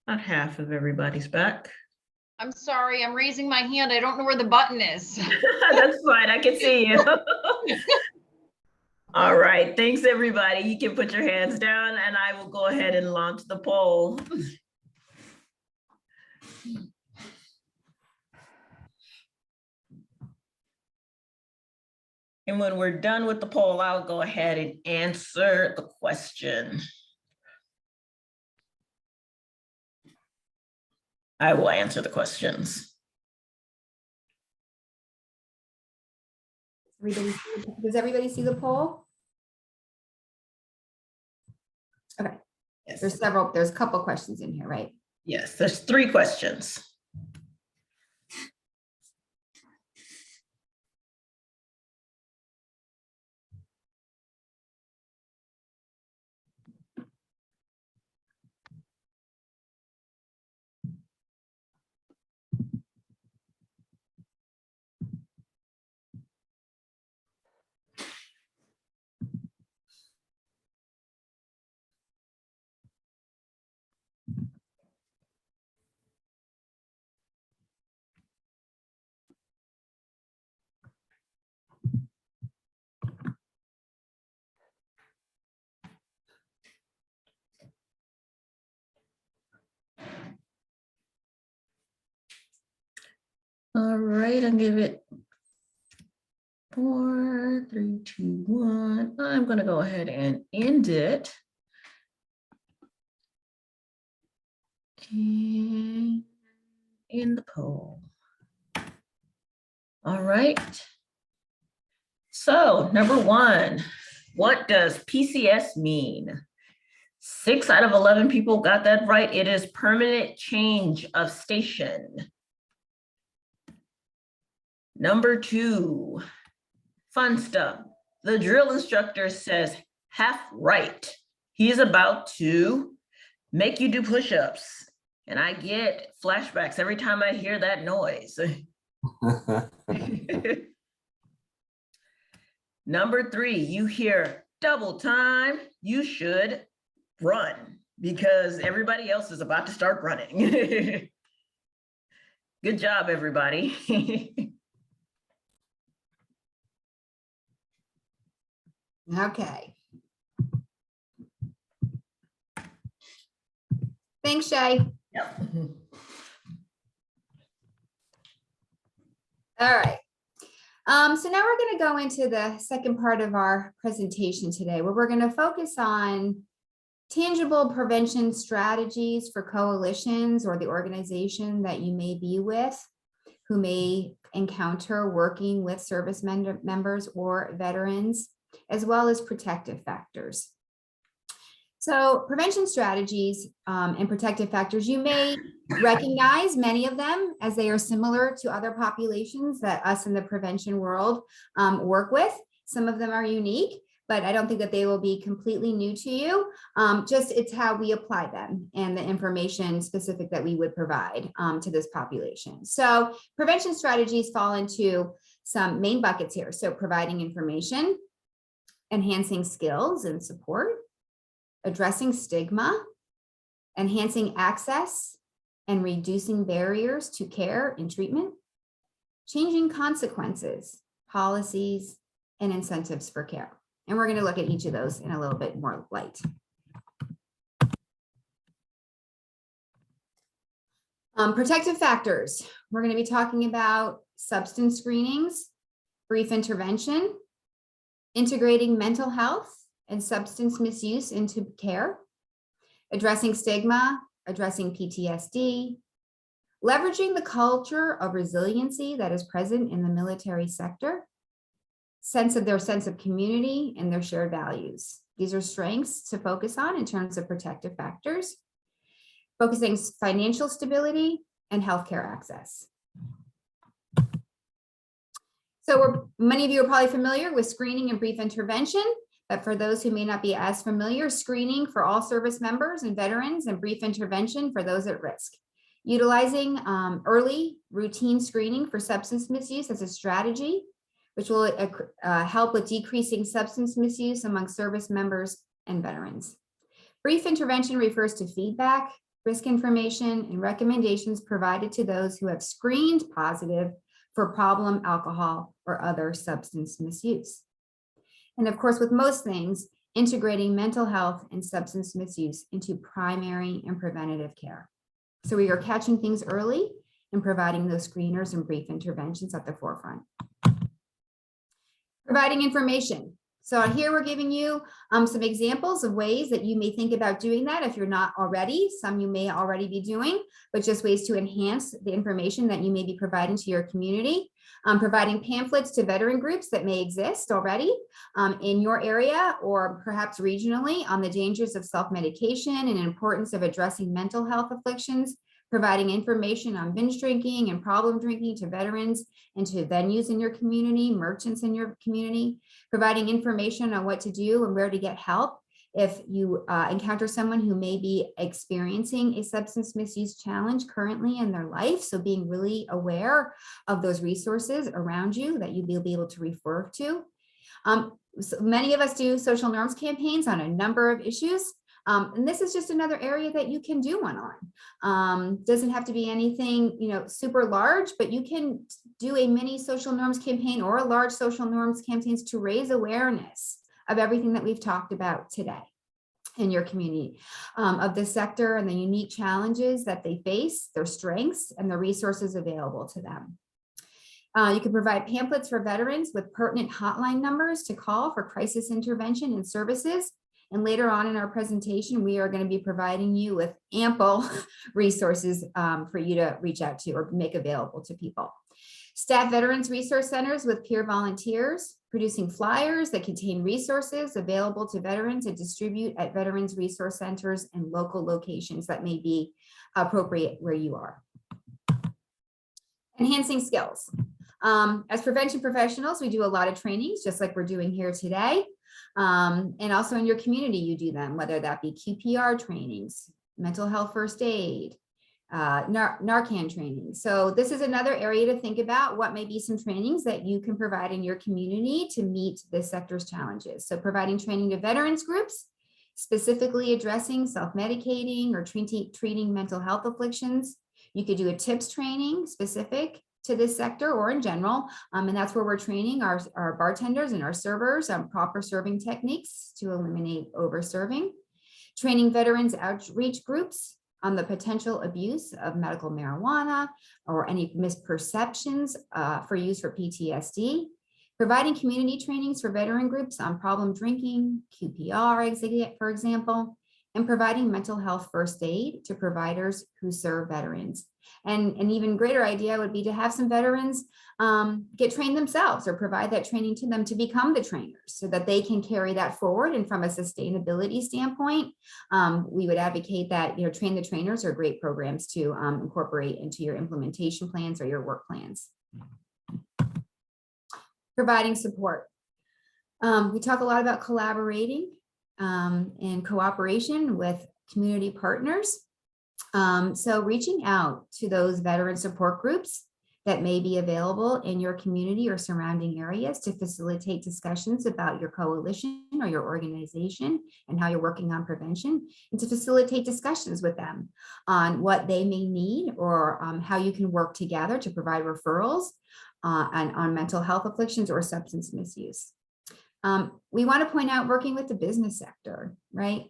A: About half of everybody's back.
D: I'm sorry, I'm raising my hand. I don't know where the button is.
A: That's fine, I can see you. All right, thanks everybody. You can put your hands down and I will go ahead and launch the poll. And when we're done with the poll, I'll go ahead and answer the question. I will answer the questions.
B: Does everybody see the poll? Okay,
A: Yes.
B: there's a couple questions in here, right?
A: Yes, there's 3 questions. All right, I'll give it 4, 3, 2, 1. I'm going to go ahead and end it. And in the poll. All right. So number 1, what does PCS mean? 6 out of 11 people got that right. It is permanent change of station. Number 2, fun stuff. The drill instructor says half right. He is about to make you do push-ups. And I get flashbacks every time I hear that noise. Number 3, you hear double time, you should run because everybody else is about to start running. Good job, everybody.
B: Okay. Thanks, Shay.
A: Yep.
B: All right. So now we're going to go into the second part of our presentation today, where we're going to focus on tangible prevention strategies for coalitions or the organization that you may be with, who may encounter working with service members or veterans, as well as protective factors. So prevention strategies and protective factors, you may recognize many of them as they are similar to other populations that us in the prevention world work with. Some of them are unique, but I don't think that they will be completely new to you. Just it's how we apply them and the information specific that we would provide to this population. So prevention strategies fall into some main buckets here. So providing information, enhancing skills and support, addressing stigma, enhancing access and reducing barriers to care and treatment, changing consequences, policies, and incentives for care. And we're going to look at each of those in a little bit more light. Protective factors. We're going to be talking about substance screenings, brief intervention, integrating mental health and substance misuse into care, addressing stigma, addressing PTSD, leveraging the culture of resiliency that is present in the military sector, sense of community and their shared values. These are strengths to focus on in terms of protective factors, focusing financial stability and healthcare access. So many of you are probably familiar with screening and brief intervention, but for those who may not be as familiar, screening for all service members and veterans and brief intervention for those at risk. Utilizing early routine screening for substance misuse as a strategy, which will help with decreasing substance misuse among service members and veterans. Brief intervention refers to feedback, risk information, and recommendations provided to those who have screened positive for problem alcohol or other substance misuse. And of course, with most things, integrating mental health and substance misuse into primary and preventative care. So we are catching things early and providing those screeners and brief interventions at the forefront. Providing information. So here we're giving you some examples of ways that you may think about doing that if you're not already. Some you may already be doing, but just ways to enhance the information that you may be providing to your community. Providing pamphlets to veteran groups that may exist already in your area or perhaps regionally on the dangers of self-medication and importance of addressing mental health afflictions. Providing information on binge drinking and problem drinking to veterans and to venues in your community, merchants in your community. Providing information on what to do and where to get help if you encounter someone who may be experiencing a substance misuse challenge currently in their life. So being really aware of those resources around you that you'll be able to refer to. So many of us do social norms campaigns on a number of issues. And this is just another area that you can do one on. Doesn't have to be anything, super large, but you can do a mini social norms campaign or a large social norms campaigns to raise awareness of everything that we've talked about today in your community, of the sector and the unique challenges that they face, their strengths, and the resources available to them. You can provide pamphlets for veterans with pertinent hotline numbers to call for crisis intervention and services. And later on in our presentation, we are going to be providing you with ample resources for you to reach out to or make available to people. Staff Veterans Resource Centers with peer volunteers, producing flyers that contain resources available to veterans and distribute at Veterans Resource Centers and local locations that may be appropriate where you are. Enhancing skills. As prevention professionals, we do a lot of trainings, just like we're doing here today. And also in your community, you do them, whether that be QPR trainings, mental health first aid, Narcan training. So this is another area to think about what may be some trainings that you can provide in your community to meet this sector's challenges. So providing training to veterans groups, specifically addressing self-medicating or treating mental health afflictions. You could do a tips training specific to this sector or in general, and that's where we're training our bartenders and our servers on proper serving techniques to eliminate over-serving. Training veterans outreach groups on the potential abuse of medical marijuana or any misperceptions for use for PTSD. Providing community trainings for veteran groups on problem drinking, QPR, for example, and providing mental health first aid to providers who serve veterans. And an even greater idea would be to have some veterans get trained themselves or provide that training to them to become the trainers so that they can carry that forward. And from a sustainability standpoint, we would advocate that, train the trainers are great programs to incorporate into your implementation plans or your work plans. Providing support. We talk a lot about collaborating and cooperation with community partners. So reaching out to those veteran support groups that may be available in your community or surrounding areas to facilitate discussions about your coalition or your organization and how you're working on prevention, and to facilitate discussions with them on what they may need or how you can work together to provide referrals on mental health afflictions or substance misuse. We want to point out working with the business sector, right?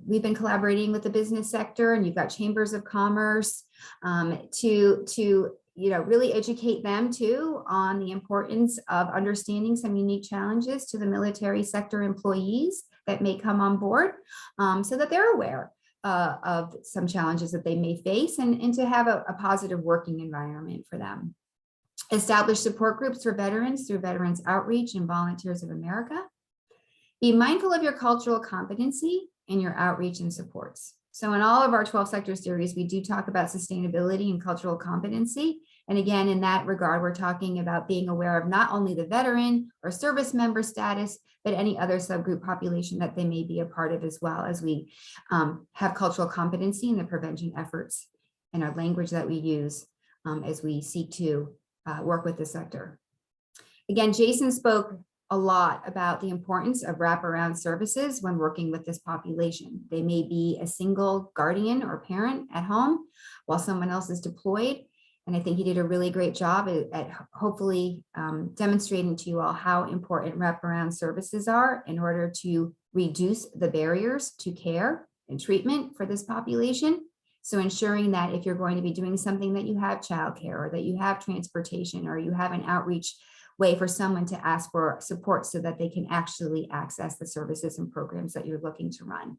B: We've been collaborating with the business sector, and you've got chambers of commerce to really educate them too on the importance of understanding some unique challenges to the military sector employees that may come on board, so that they're aware of some challenges that they may face, and to have a positive working environment for them. Establish support groups for veterans through Veterans Outreach and Volunteers of America. Be mindful of your cultural competency in your outreach and supports. So in all of our 12 sector series, we do talk about sustainability and cultural competency. And again, in that regard, we're talking about being aware of not only the veteran or service member status, but any other subgroup population that they may be a part of, as well as we have cultural competency in the prevention efforts and our language that we use as we seek to work with the sector. Again, Jason spoke a lot about the importance of wraparound services when working with this population. They may be a single guardian or parent at home while someone else is deployed. And I think he did a really great job at hopefully demonstrating to you all how important wraparound services are in order to reduce the barriers to care and treatment for this population. So ensuring that if you're going to be doing something, that you have childcare, or that you have transportation, or you have an outreach way for someone to ask for support so that they can actually access the services and programs that you're looking to run.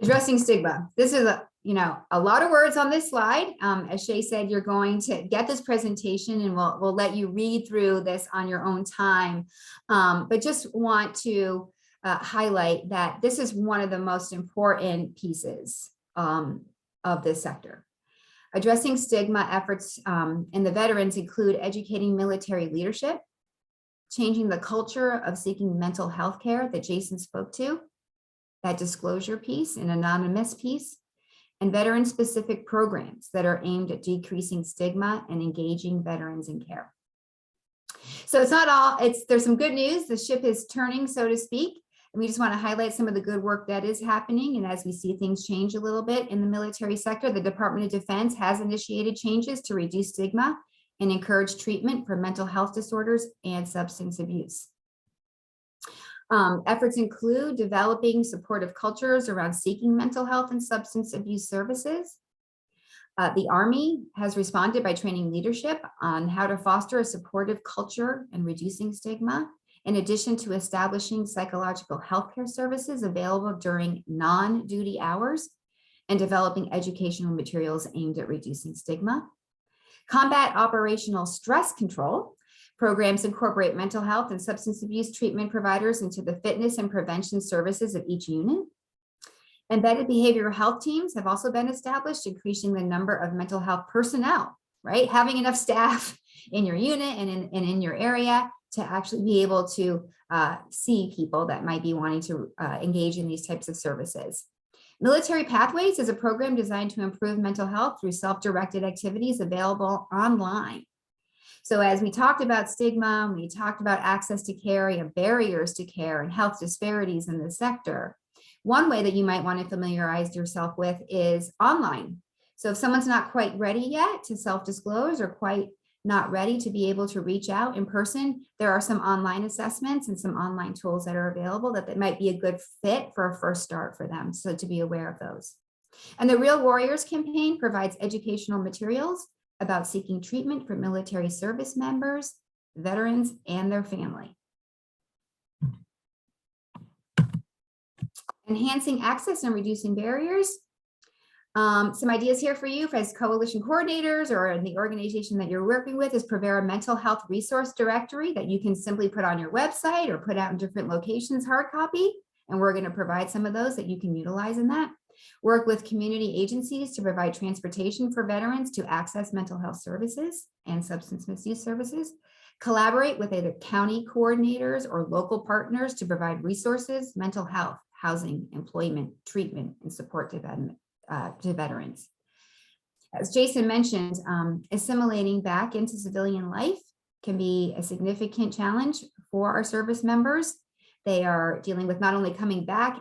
B: Addressing stigma. This is a lot of words on this slide. As Shay said, you're going to get this presentation, and we'll let you read through this on your own time. But just want to highlight that this is one of the most important pieces of this sector. Addressing stigma efforts in the veterans include educating military leadership, changing the culture of seeking mental health care that Jason spoke to, that disclosure piece and anonymous piece, and veteran-specific programs that are aimed at decreasing stigma and engaging veterans in care. So it's not all, there's some good news. The ship is turning, so to speak. And we just want to highlight some of the good work that is happening. And as we see things change a little bit in the military sector, the Department of Defense has initiated changes to reduce stigma and encourage treatment for mental health disorders and substance abuse. Efforts include developing supportive cultures around seeking mental health and substance abuse services. The Army has responded by training leadership on how to foster a supportive culture and reducing stigma, in addition to establishing psychological healthcare services available during non-duty hours and developing educational materials aimed at reducing stigma. Combat operational stress control programs incorporate mental health and substance abuse treatment providers into the fitness and prevention services of each unit. Embedded behavioral health teams have also been established, increasing the number of mental health personnel, right? Having enough staff in your unit and in your area to actually be able to see people that might be wanting to engage in these types of services. Military Pathways is a program designed to improve mental health through self-directed activities available online. So as we talked about stigma, we talked about access to care, barriers to care, and health disparities in the sector. One way that you might want to familiarize yourself with is online. So if someone's not quite ready yet to self-disclose or quite not ready to be able to reach out in person, there are some online assessments and some online tools that are available that might be a good fit for a first start for them. So to be aware of those. And the Real Warriors campaign provides educational materials about seeking treatment for military service members, veterans, and their family. Enhancing access and reducing barriers. Some ideas here for you as coalition coordinators or in the organization that you're working with is prepare a mental health resource directory that you can simply put on your website or put out in different locations, hard copy. And we're going to provide some of those that you can utilize in that. Work with community agencies to provide transportation for veterans to access mental health services and substance misuse services. Collaborate with either county coordinators or local partners to provide resources, mental health, housing, employment, treatment, and support to veterans. As Jason mentioned, assimilating back into civilian life can be a significant challenge for our service members. They are dealing with not only coming back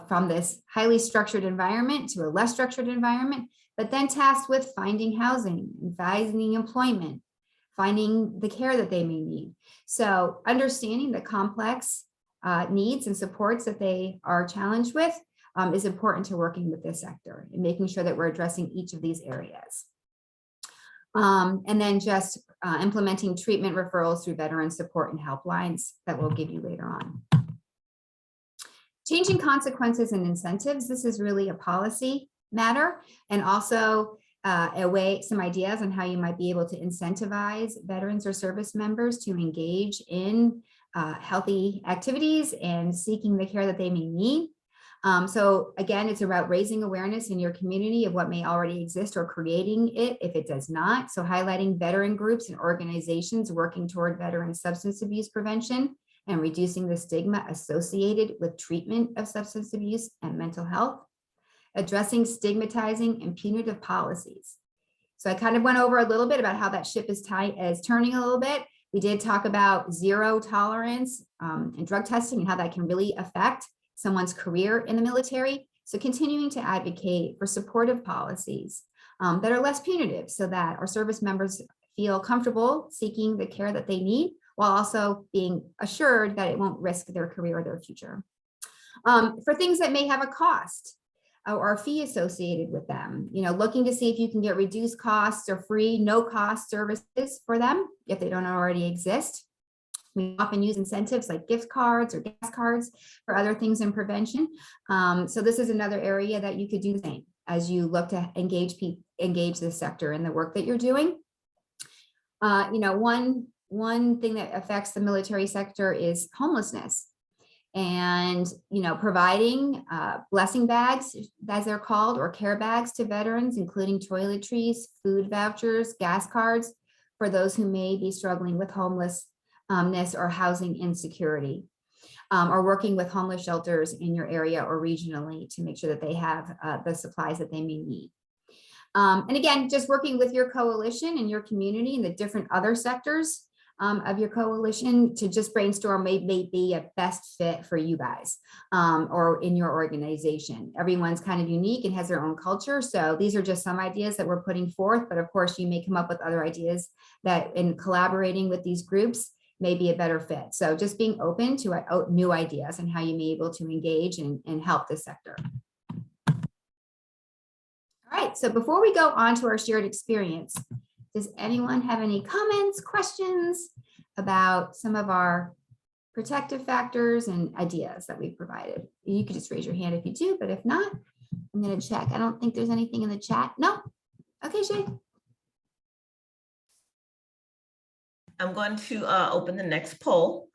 B: from this highly structured environment to a less structured environment, but then tasked with finding housing, finding employment, finding the care that they may need. So understanding the complex needs and supports that they are challenged with is important to working with this sector and making sure that we're addressing each of these areas. And then just implementing treatment referrals through veteran support and helplines that we'll give you later on. Changing consequences and incentives. This is really a policy matter, and also some ideas on how you might be able to incentivize veterans or service members to engage in healthy activities and seeking the care that they may need. So again, it's about raising awareness in your community of what may already exist or creating it if it does not. So highlighting veteran groups and organizations working toward veteran substance abuse prevention and reducing the stigma associated with treatment of substance abuse and mental health. Addressing stigmatizing and punitive policies. So I kind of went over a little bit about how that ship is turning a little bit. We did talk about zero tolerance and drug testing and how that can really affect someone's career in the military. So continuing to advocate for supportive policies that are less punitive so that our service members feel comfortable seeking the care that they need while also being assured that it won't risk their career or their future. For things that may have a cost or a fee associated with them, looking to see if you can get reduced costs or free, no cost services for them if they don't already exist. We often use incentives like gift cards or gas cards for other things in prevention. So this is another area that you could do the same as you look to engage this sector in the work that you're doing. One thing that affects the military sector is homelessness. And, providing blessing bags, as they're called, or care bags to veterans, including toiletries, food vouchers, gas cards, for those who may be struggling with homelessness or housing insecurity, or working with homeless shelters in your area or regionally to make sure that they have the supplies that they may need. And again, just working with your coalition and your community and the different other sectors of your coalition to just brainstorm may be a best fit for you guys or in your organization. Everyone's kind of unique and has their own culture. So these are just some ideas that we're putting forth, but of course you may come up with other ideas that in collaborating with these groups may be a better fit. So just being open to new ideas and how you may be able to engage and help this sector. All right, so before we go on to our shared experience, does anyone have any comments, questions about some of our protective factors and ideas that we've provided? You could just raise your hand if you do, but if not, I'm going to check. I don't think there's anything in the chat. No? Okay, Shay.
A: I'm going to open the next poll.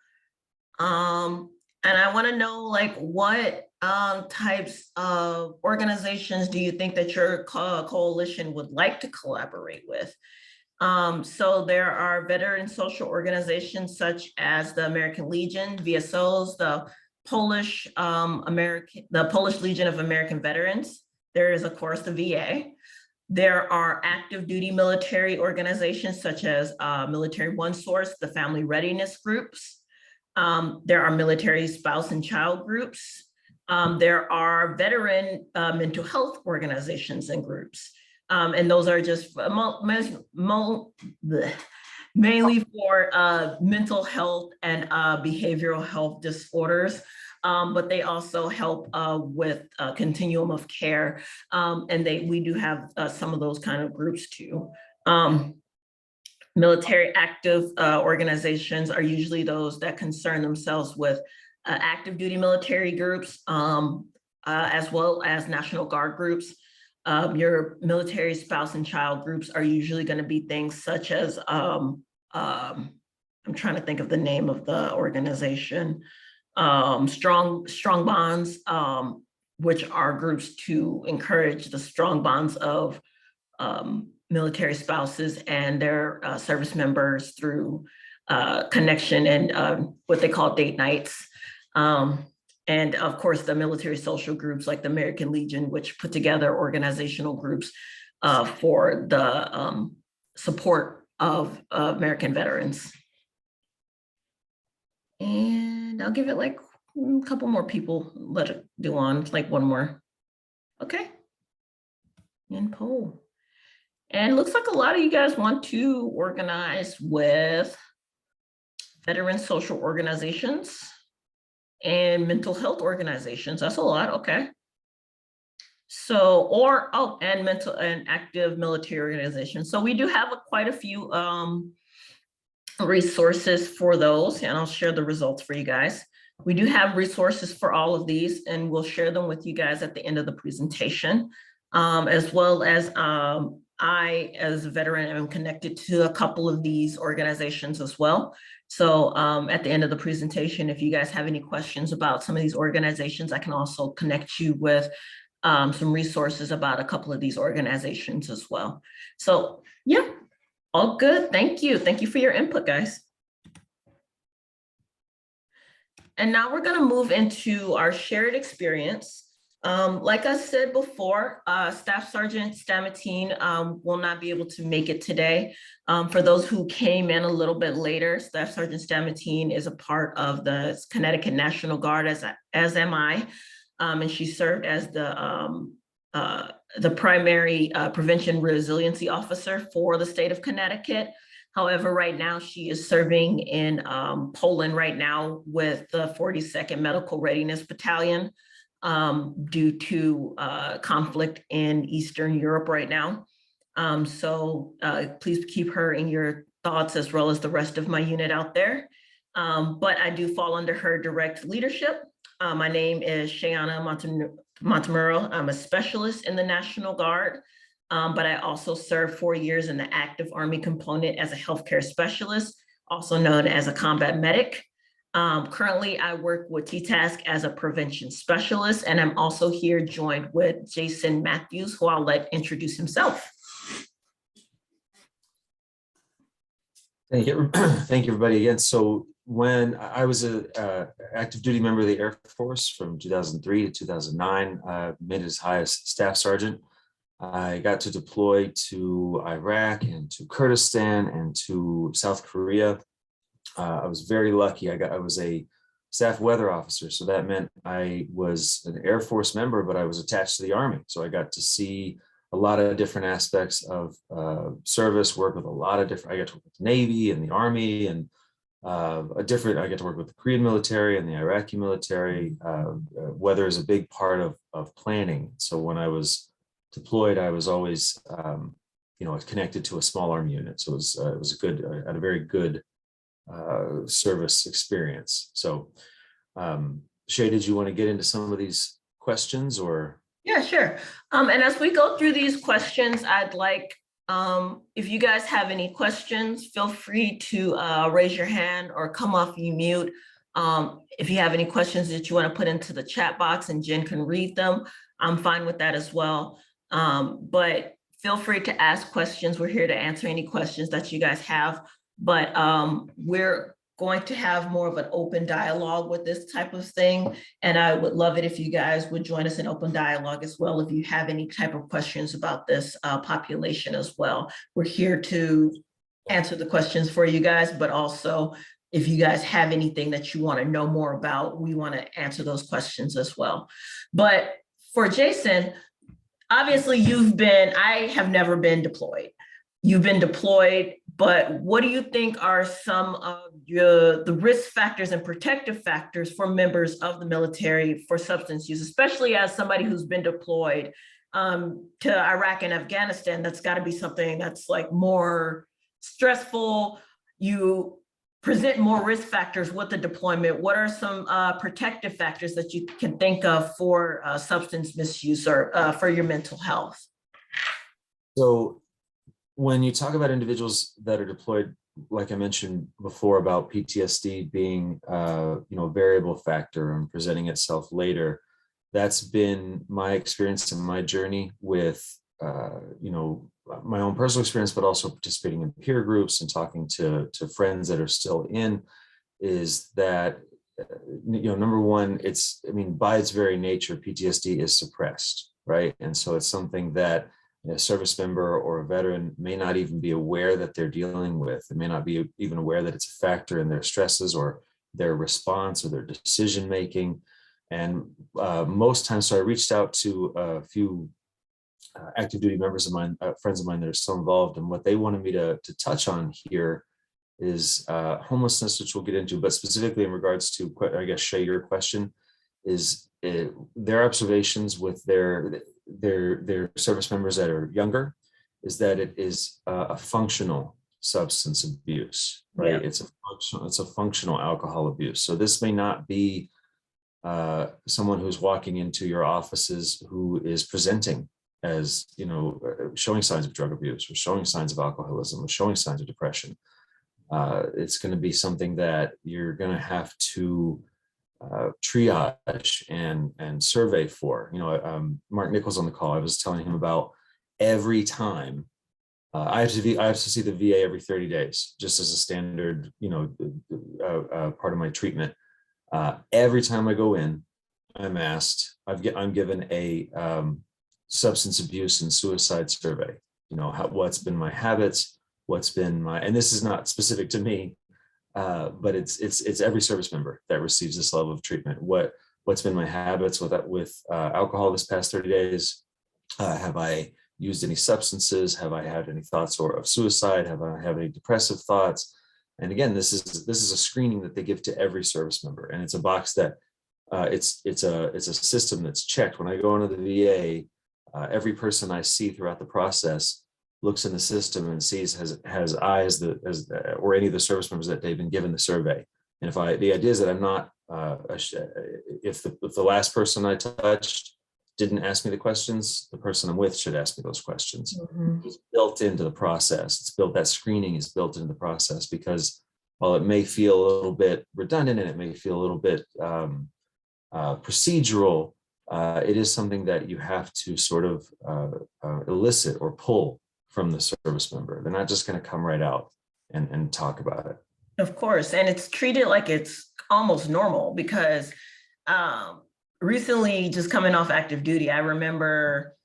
A: And I want to know, what types of organizations do you think that your coalition would like to collaborate with? So there are veteran social organizations such as the American Legion, VSOs, the Polish Legion of American Veterans. There is, of course, the VA. There are active duty military organizations such as Military One Source, the Family Readiness Groups. There are military spouse and child groups. There are veteran mental health organizations and groups. And those are just mainly for mental health and behavioral health disorders. But they also help with continuum of care. And we do have some of those kind of groups too. Military active organizations are usually those that concern themselves with active duty military groups, as well as National Guard groups. Your military spouse and child groups are usually going to be things such as, I'm trying to think of the name of the organization, Strong Bonds, which are groups to encourage the strong bonds of military spouses and their service members through connection and what they call date nights. And of course, the military social groups like the American Legion, which put together organizational groups for the support of American veterans. And I'll give it like a couple more people, let it do on, like one more. Okay. And poll. And it looks like a lot of you guys want to organize with veteran social organizations and mental health organizations. That's a lot, okay. So, and mental and active military organizations. So we do have quite a few resources for those, and I'll share the results for you guys. We do have resources for all of these, and we'll share them with you guys at the end of the presentation, as well as I, as a veteran, am connected to a couple of these organizations as well. So at the end of the presentation, if you guys have any questions about some of these organizations, I can also connect you with some resources about a couple of these organizations as well. So yeah, all good. Thank you. Thank you for your input, guys. And now we're going to move into our shared experience. Like I said before, Staff Sergeant Stamatine will not be able to make it today. For those who came in a little bit later, Staff Sergeant Stamatine is a part of the Connecticut National Guard, as am I. And she served as the primary prevention resiliency officer for the state of Connecticut. However, right now she is serving in Poland right now with the 42nd Medical Readiness Battalion due to conflict in Eastern Europe right now. So please keep her in your thoughts as well as the rest of my unit out there. But I do fall under her direct leadership. My name is Shayanna Montemurro. I'm a specialist in the National Guard, but I also served 4 years in the active Army component as a healthcare specialist, also known as a combat medic. Currently, I work with TTASC as a prevention specialist, and I'm also here joined with Jason Matthews, who I'll let introduce himself.
C: Thank you. Thank you, everybody, again. So when I was an active duty member of the Air Force from 2003 to 2009, made it as high as Staff Sergeant. I got to deploy to Iraq and to Kurdistan and to South Korea. I was very lucky. I was a staff weather officer, so that meant I was an Air Force member, but I was attached to the Army. So I got to see a lot of different aspects of service, work with a lot of different, I got to work with the Navy and the Army, and I get to work with the Korean military and the Iraqi military. Weather is a big part of planning. So when I was deployed, I was always, connected to a small Army unit. So it was a good, I had a very good service experience. So Shay, did you want to get into some of these questions or?
A: Yeah, sure. And as we go through these questions, I'd like, if you guys have any questions, feel free to raise your hand or come off mute. If you have any questions that you want to put into the chat box and Jen can read them, I'm fine with that as well. But feel free to ask questions. We're here to answer any questions that you guys have. But we're going to have more of an open dialogue with this type of thing. And I would love it if you guys would join us in open dialogue as well. If you have any type of questions about this population as well, we're here to answer the questions for you guys, but also if you guys have anything that you want to know more about, we want to answer those questions as well. But for Jason, obviously I have never been deployed. You've been deployed, but what do you think are some of the risk factors and protective factors for members of the military for substance use, especially as somebody who's been deployed to Iraq and Afghanistan? That's got to be something that's like more stressful. You present more risk factors with the deployment. What are some protective factors that you can think of for substance misuse or for your mental health?
C: So when you talk about individuals that are deployed, like I mentioned before about PTSD being a variable factor and presenting itself later, that's been my experience and my journey with my own personal experience, but also participating in peer groups and talking to friends that are still in, is that number one, by its very nature, PTSD is suppressed, right? And so it's something that a service member or a veteran may not even be aware that they're dealing with. They may not be even aware that it's a factor in their stresses or their response or their decision making. And most times, so I reached out to a few active duty members of mine, friends of mine that are still involved, and what they wanted me to touch on here is homelessness, which we'll get into, but specifically in regards to, I guess, Shay, your question is their observations with their service members that are younger is that it is a functional substance abuse, right?
A: Yeah.
C: It's a functional alcohol abuse. So this may not be someone who's walking into your offices who is presenting as, showing signs of drug abuse or showing signs of alcoholism or showing signs of depression. It's going to be something that you're going to have to triage and survey for. Mark Nichols on the call, I was telling him about every time I have to see the VA every 30 days, just as a standard, part of my treatment. Every time I go in, I'm asked, I'm given a substance abuse and suicide survey. What's been my habits, and this is not specific to me, but it's every service member that receives this level of treatment. What's been my habits with alcohol this past 30 days? Have I used any substances? Have I had any thoughts of suicide? Have I had any depressive thoughts? And again, this is a screening that they give to every service member, and it's a box that it's a system that's checked. When I go into the VA, every person I see throughout the process looks in the system and sees has eyes or any of the service members that they've been given the survey. And the idea is that I'm not if the last person I touched didn't ask me the questions, the person I'm with should ask me those questions.
A: Mhm.
C: It's built into the process. That screening is built into the process, because while it may feel a little bit redundant and it may feel a little bit procedural, it is something that you have to sort of elicit or pull from the service member. They're not just going to come right out and talk about it.
A: Of course, and it's treated like it's almost normal, because recently, just coming off active duty, I remember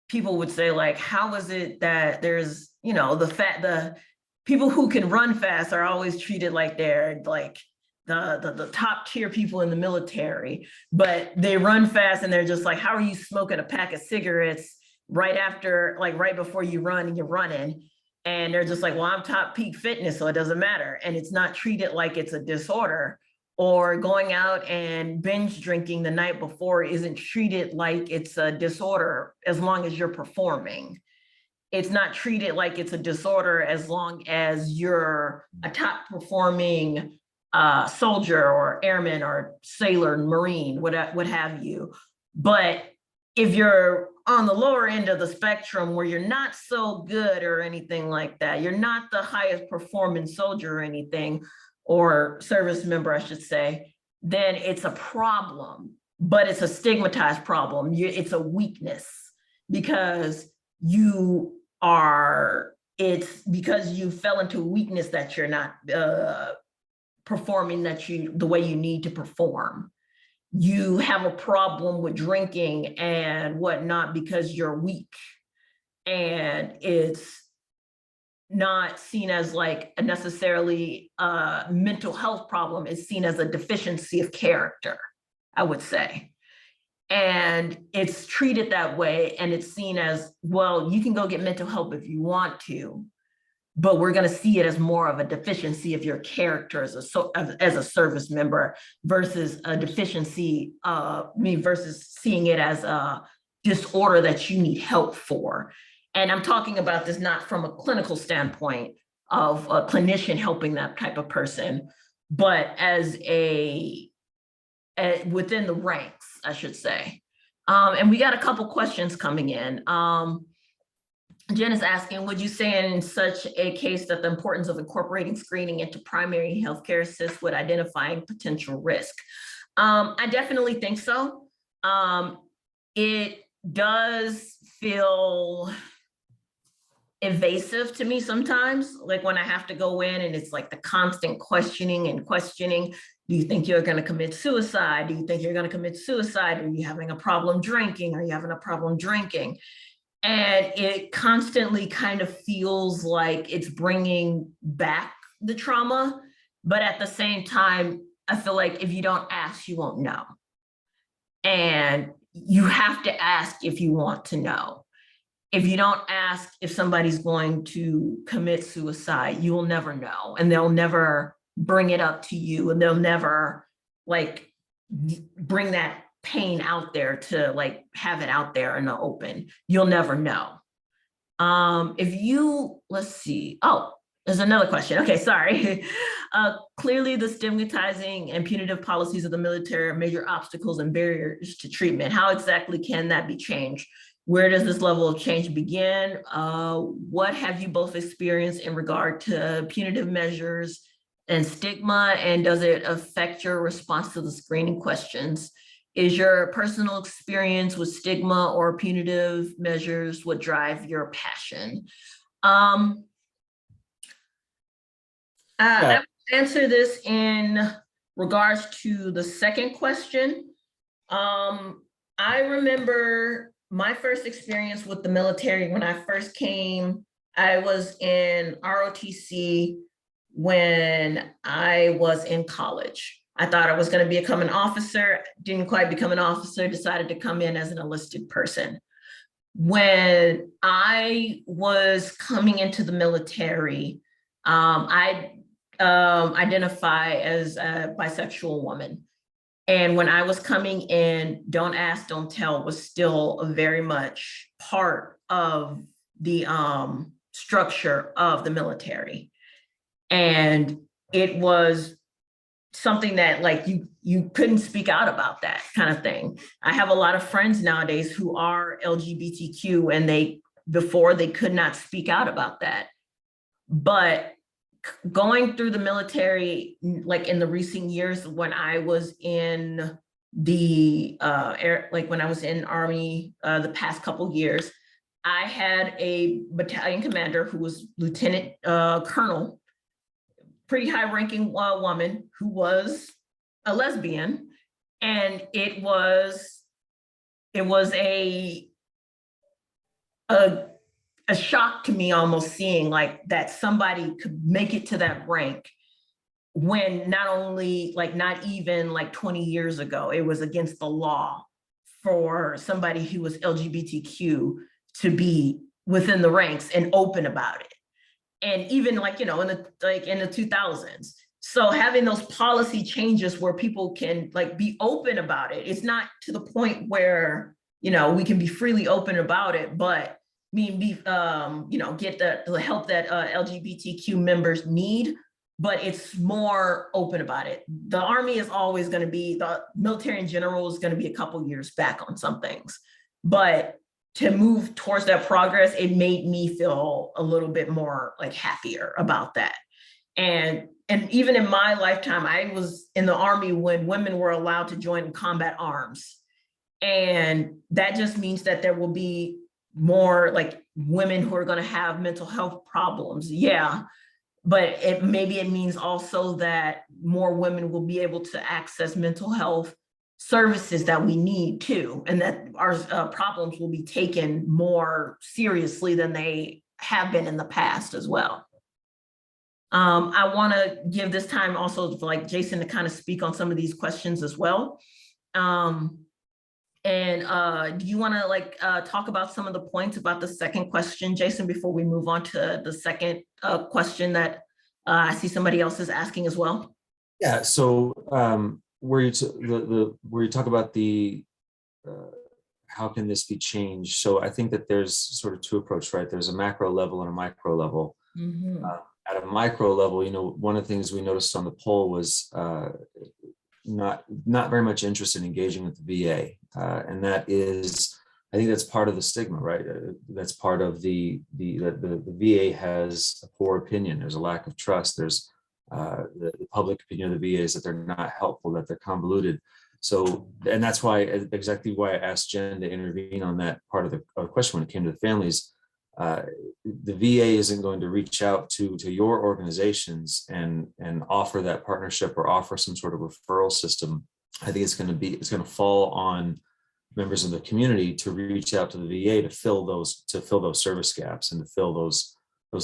A: people would say, like, how is it that there's, the people who can run fast are always treated like they're like the top tier people in the military, but they run fast and they're just like, how are you smoking a pack of cigarettes right before you run and you're running? And they're just like, well, I'm top peak fitness, so it doesn't matter. And it's not treated like it's a disorder. Or going out and binge drinking the night before isn't treated like it's a disorder as long as you're performing. It's not treated like it's a disorder as long as you're a top performing soldier or airman or sailor, Marine, what have you. But if you're on the lower end of the spectrum where you're not so good or anything like that, you're not the highest performing soldier or anything, or service member, I should say, then it's a problem, but it's a stigmatized problem. It's a weakness because it's because you fell into weakness that you're not performing the way you need to perform. You have a problem with drinking and whatnot because you're weak, and it's not seen as like a necessarily mental health problem. It's seen as a deficiency of character, I would say. And it's treated that way, and it's seen as, well, you can go get mental help if you want to, but we're going to see it as more of a deficiency of your character as a service member versus a deficiency, versus seeing it as a disorder that you need help for. And I'm talking about this not from a clinical standpoint of a clinician helping that type of person, but as within the ranks, I should say. And we got a couple questions coming in. Jen is asking, would you say in such a case that the importance of incorporating screening into primary healthcare assists with identifying potential risk? I definitely think so. It does feel evasive to me sometimes, like when I have to go in and it's like the constant questioning. Do you think you're going to commit suicide? Do you think you're going to commit suicide? Are you having a problem drinking? Are you having a problem drinking? And it constantly kind of feels like it's bringing back the trauma. But at the same time, I feel like if you don't ask, you won't know. And you have to ask if you want to know. If you don't ask if somebody's going to commit suicide, you will never know. And they'll never bring it up to you, and they'll never like bring that pain out there to like have it out there in the open. You'll never know. If you, let's see, oh, there's another question. Okay, sorry. Clearly the stigmatizing and punitive policies of the military are major obstacles and barriers to treatment. How exactly can that be changed? Where does this level of change begin? What have you both experienced in regard to punitive measures and stigma? And does it affect your response to the screening questions? Is your personal experience with stigma or punitive measures what drive your passion? I will answer this in regards to the second question. I remember my first experience with the military when I first came. I was in ROTC when I was in college. I thought I was going to become an officer, didn't quite become an officer, decided to come in as an enlisted person. When I was coming into the military, I identify as a bisexual woman. And when I was coming in, don't ask, don't tell was still very much part of the structure of the military. And it was something that like you couldn't speak out about, that kind of thing. I have a lot of friends nowadays who are LGBTQ, and before they could not speak out about that. But going through the military, like in the recent years, when I was in the when I was in Army the past couple years, I had a battalion commander who was Lieutenant Colonel, pretty high-ranking woman who was a lesbian, and it was a shock to me almost seeing like that somebody could make it to that rank when not even like 20 years ago, it was against the law for somebody who was LGBTQ to be within the ranks and open about it. And even like, in the 2000s. So having those policy changes where people can like be open about it, it's not to the point where, we can be freely open about it, but get the help that LGBTQ members need, but it's more open about it. The Army is always going to be, the military in general is going to be a couple years back on some things, but to move towards that progress, it made me feel a little bit more like happier about that. And even in my lifetime, I was in the Army when women were allowed to join combat arms. And that just means that there will be more like women who are going to have mental health problems. Yeah. But maybe it means also that more women will be able to access mental health services that we need too, and that our problems will be taken more seriously than they have been in the past as well. I want to give this time also for like Jason to kind of speak on some of these questions as well. Do you want to talk about some of the points about the second question, Jason, before we move on to the second question that I see somebody else is asking as well?
C: Yeah, so where you talk about the how can this be changed? So I think that there's sort of two approaches, right? There's a macro level and a micro level.
A: Mm-hmm.
C: At a micro level, one of the things we noticed on the poll was not very much interest in engaging with the VA, and that is, I think that's part of the stigma, right? That's part of the VA has a poor opinion. There's a lack of trust. There's the public opinion of the VA is that they're not helpful, that they're convoluted. So, and that's exactly why I asked Jen to intervene on that part of the question when it came to the families. The VA isn't going to reach out to your organizations and offer that partnership or offer some sort of referral system. I think it's going to fall on members of the community to reach out to the VA to fill those service gaps and to fill those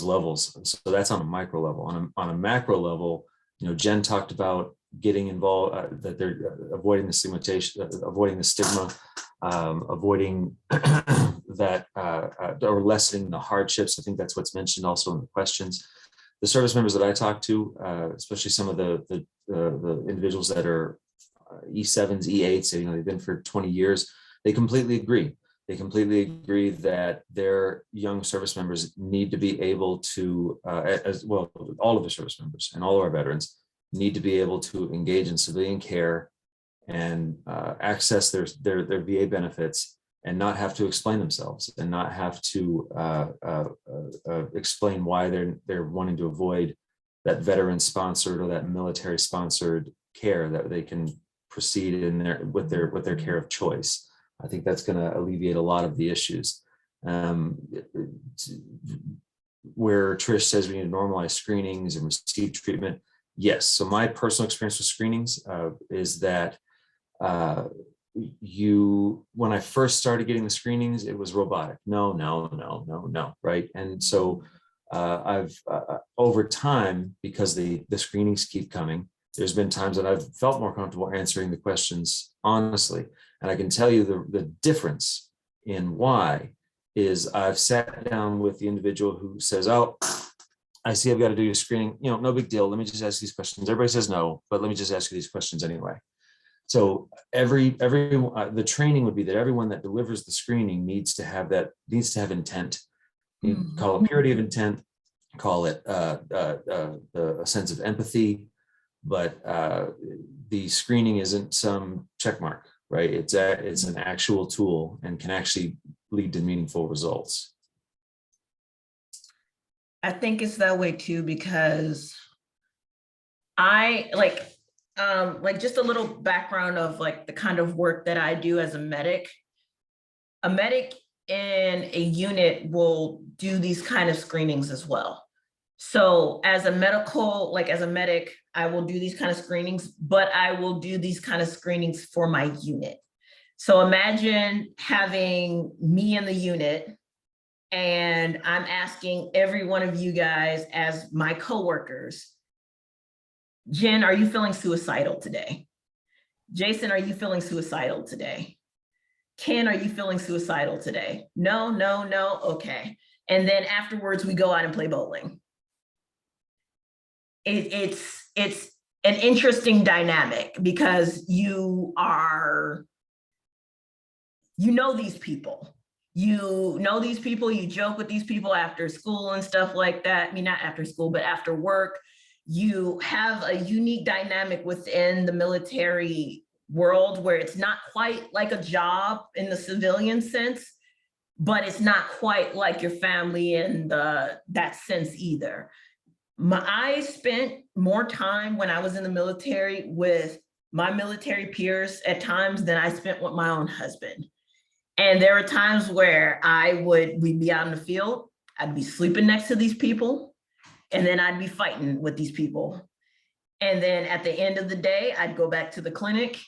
C: levels. So that's on a micro level. On a macro level, Jen talked about getting involved, that they're avoiding the stigmatization, avoiding the stigma, avoiding that or lessening the hardships. I think that's what's mentioned also in the questions. The service members that I talked to, especially some of the individuals that are E7s, E8s, they've been for 20 years, they completely agree. They completely agree that their young service members need to be able to, as well, all of the service members and all of our veterans need to be able to engage in civilian care and access their VA benefits and not have to explain themselves and not have to explain why they're wanting to avoid that veteran sponsored or that military sponsored care, that they can proceed in with their care of choice. I think that's going to alleviate a lot of the issues. Where Trish says we need to normalize screenings and receive treatment. Yes. So my personal experience with screenings is that when I first started getting the screenings, it was robotic. No, right? And so I've over time, because the screenings keep coming, there's been times that I've felt more comfortable answering the questions honestly. And I can tell you the difference in why is I've sat down with the individual who says, oh, I see I've got to do your screening. No big deal. Let me just ask these questions. Everybody says no, but let me just ask you these questions anyway. So the training would be that everyone that delivers the screening needs to have intent. You call it purity of intent, call it a sense of empathy, but the screening isn't some check mark, right? It's an actual tool and can actually lead to meaningful results.
A: I think it's that way too, because I like just a little background of like the kind of work that I do as a medic. A medic in a unit will do these kind of screenings as well. So as a medic, I will do these kind of screenings, but I will do these kind of screenings for my unit. So imagine having me in the unit and I'm asking every one of you guys as my coworkers, Jen, are you feeling suicidal today? Jason, are you feeling suicidal today? Ken, are you feeling suicidal today? No. Okay. And then afterwards we go out and play bowling. It's an interesting dynamic because you know these people. You joke with these people after school and stuff like that. I mean, not after school, but after work. You have a unique dynamic within the military world where it's not quite like a job in the civilian sense, but it's not quite like your family in that sense either. I spent more time when I was in the military with my military peers at times than I spent with my own husband. And there are times where we'd be out in the field, I'd be sleeping next to these people, and then I'd be fighting with these people. And then at the end of the day, I'd go back to the clinic,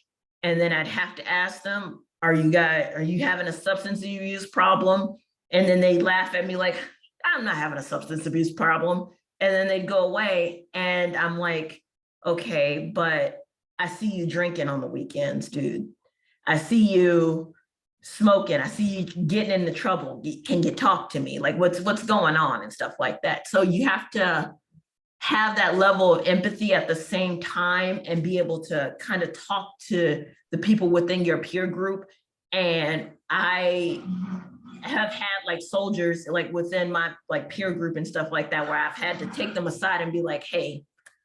A: and then I'd have to ask them, are you having a substance abuse problem? And then they'd laugh at me like, I'm not having a substance abuse problem. And then they'd go away, and I'm like, okay, but I see you drinking on the weekends, dude. I see you smoking. I see you getting into trouble. Can you talk to me? Like what's going on and stuff like that. So you have to have that level of empathy at the same time and be able to kind of talk to the people within your peer group. And I have had like soldiers like within my like peer group and stuff like that, where I've had to take them aside and be like, hey,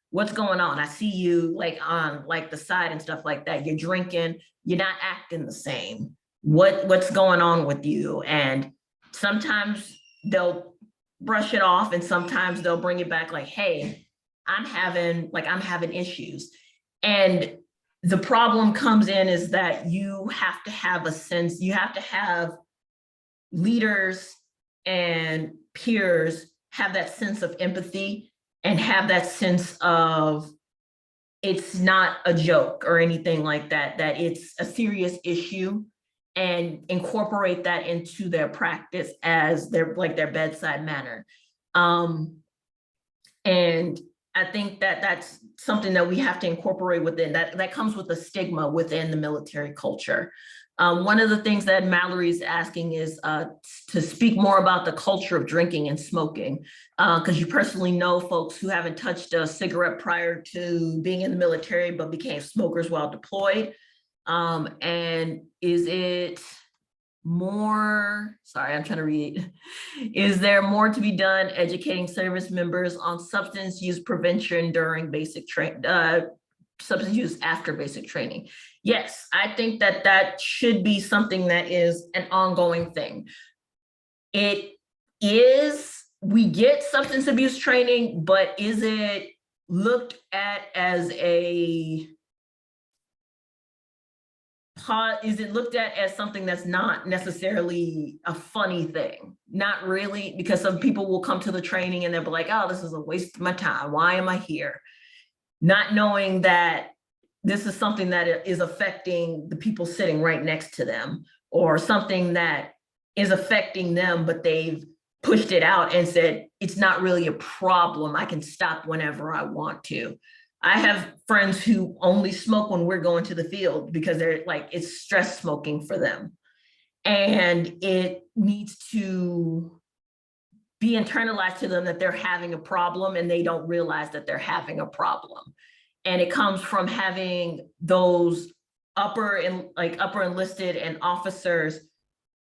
A: what's going on? I see you like on like the side and stuff like that. You're drinking, you're not acting the same. What's going on with you? And sometimes they'll brush it off and sometimes they'll bring it back like, hey, I'm having issues. And the problem comes in is that you have to have leaders and peers have that sense of empathy and have that sense of it's not a joke or anything like that, that it's a serious issue. and incorporate that into their practice as their bedside manner. And I think that that's something that we have to incorporate within that comes with the stigma within the military culture. One of the things that Mallory is asking is to speak more about the culture of drinking and smoking, because you personally know folks who haven't touched a cigarette prior to being in the military, but became smokers while deployed. And is it more, sorry, I'm trying to read. Is there more to be done educating service members on substance use prevention during basic training, substance use after basic training? Yes, I think that that should be something that is an ongoing thing. It is, we get substance abuse training, but is it looked at as something that's not necessarily a funny thing? Not really, because some people will come to the training and they'll be like, oh, this is a waste of my time. Why am I here? Not knowing that this is something that is affecting the people sitting right next to them, or something that is affecting them, but they've pushed it out and said, it's not really a problem. I can stop whenever I want to. I have friends who only smoke when we're going to the field because they're like, it's stress smoking for them. And it needs to be internalized to them that they're having a problem and they don't realize that they're having a problem. And it comes from having those upper enlisted and officers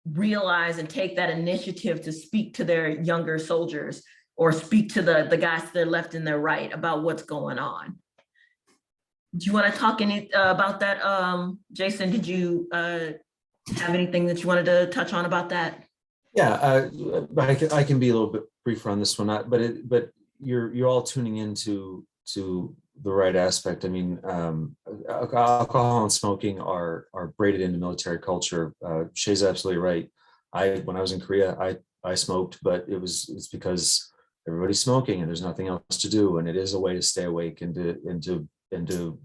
A: realize and take that initiative to speak to their younger soldiers, or speak to the guys to their left and their right about what's going on. Do you want to talk about that, Jason? Did you have anything that you wanted to touch on about that?
C: Yeah, I can be a little bit briefer on this one, but you're all tuning into the right aspect. I mean, alcohol and smoking are braided into military culture. Shay's absolutely right. When I was in Korea, I smoked, but it's because everybody's smoking and there's nothing else to do, and it is a way to stay awake and into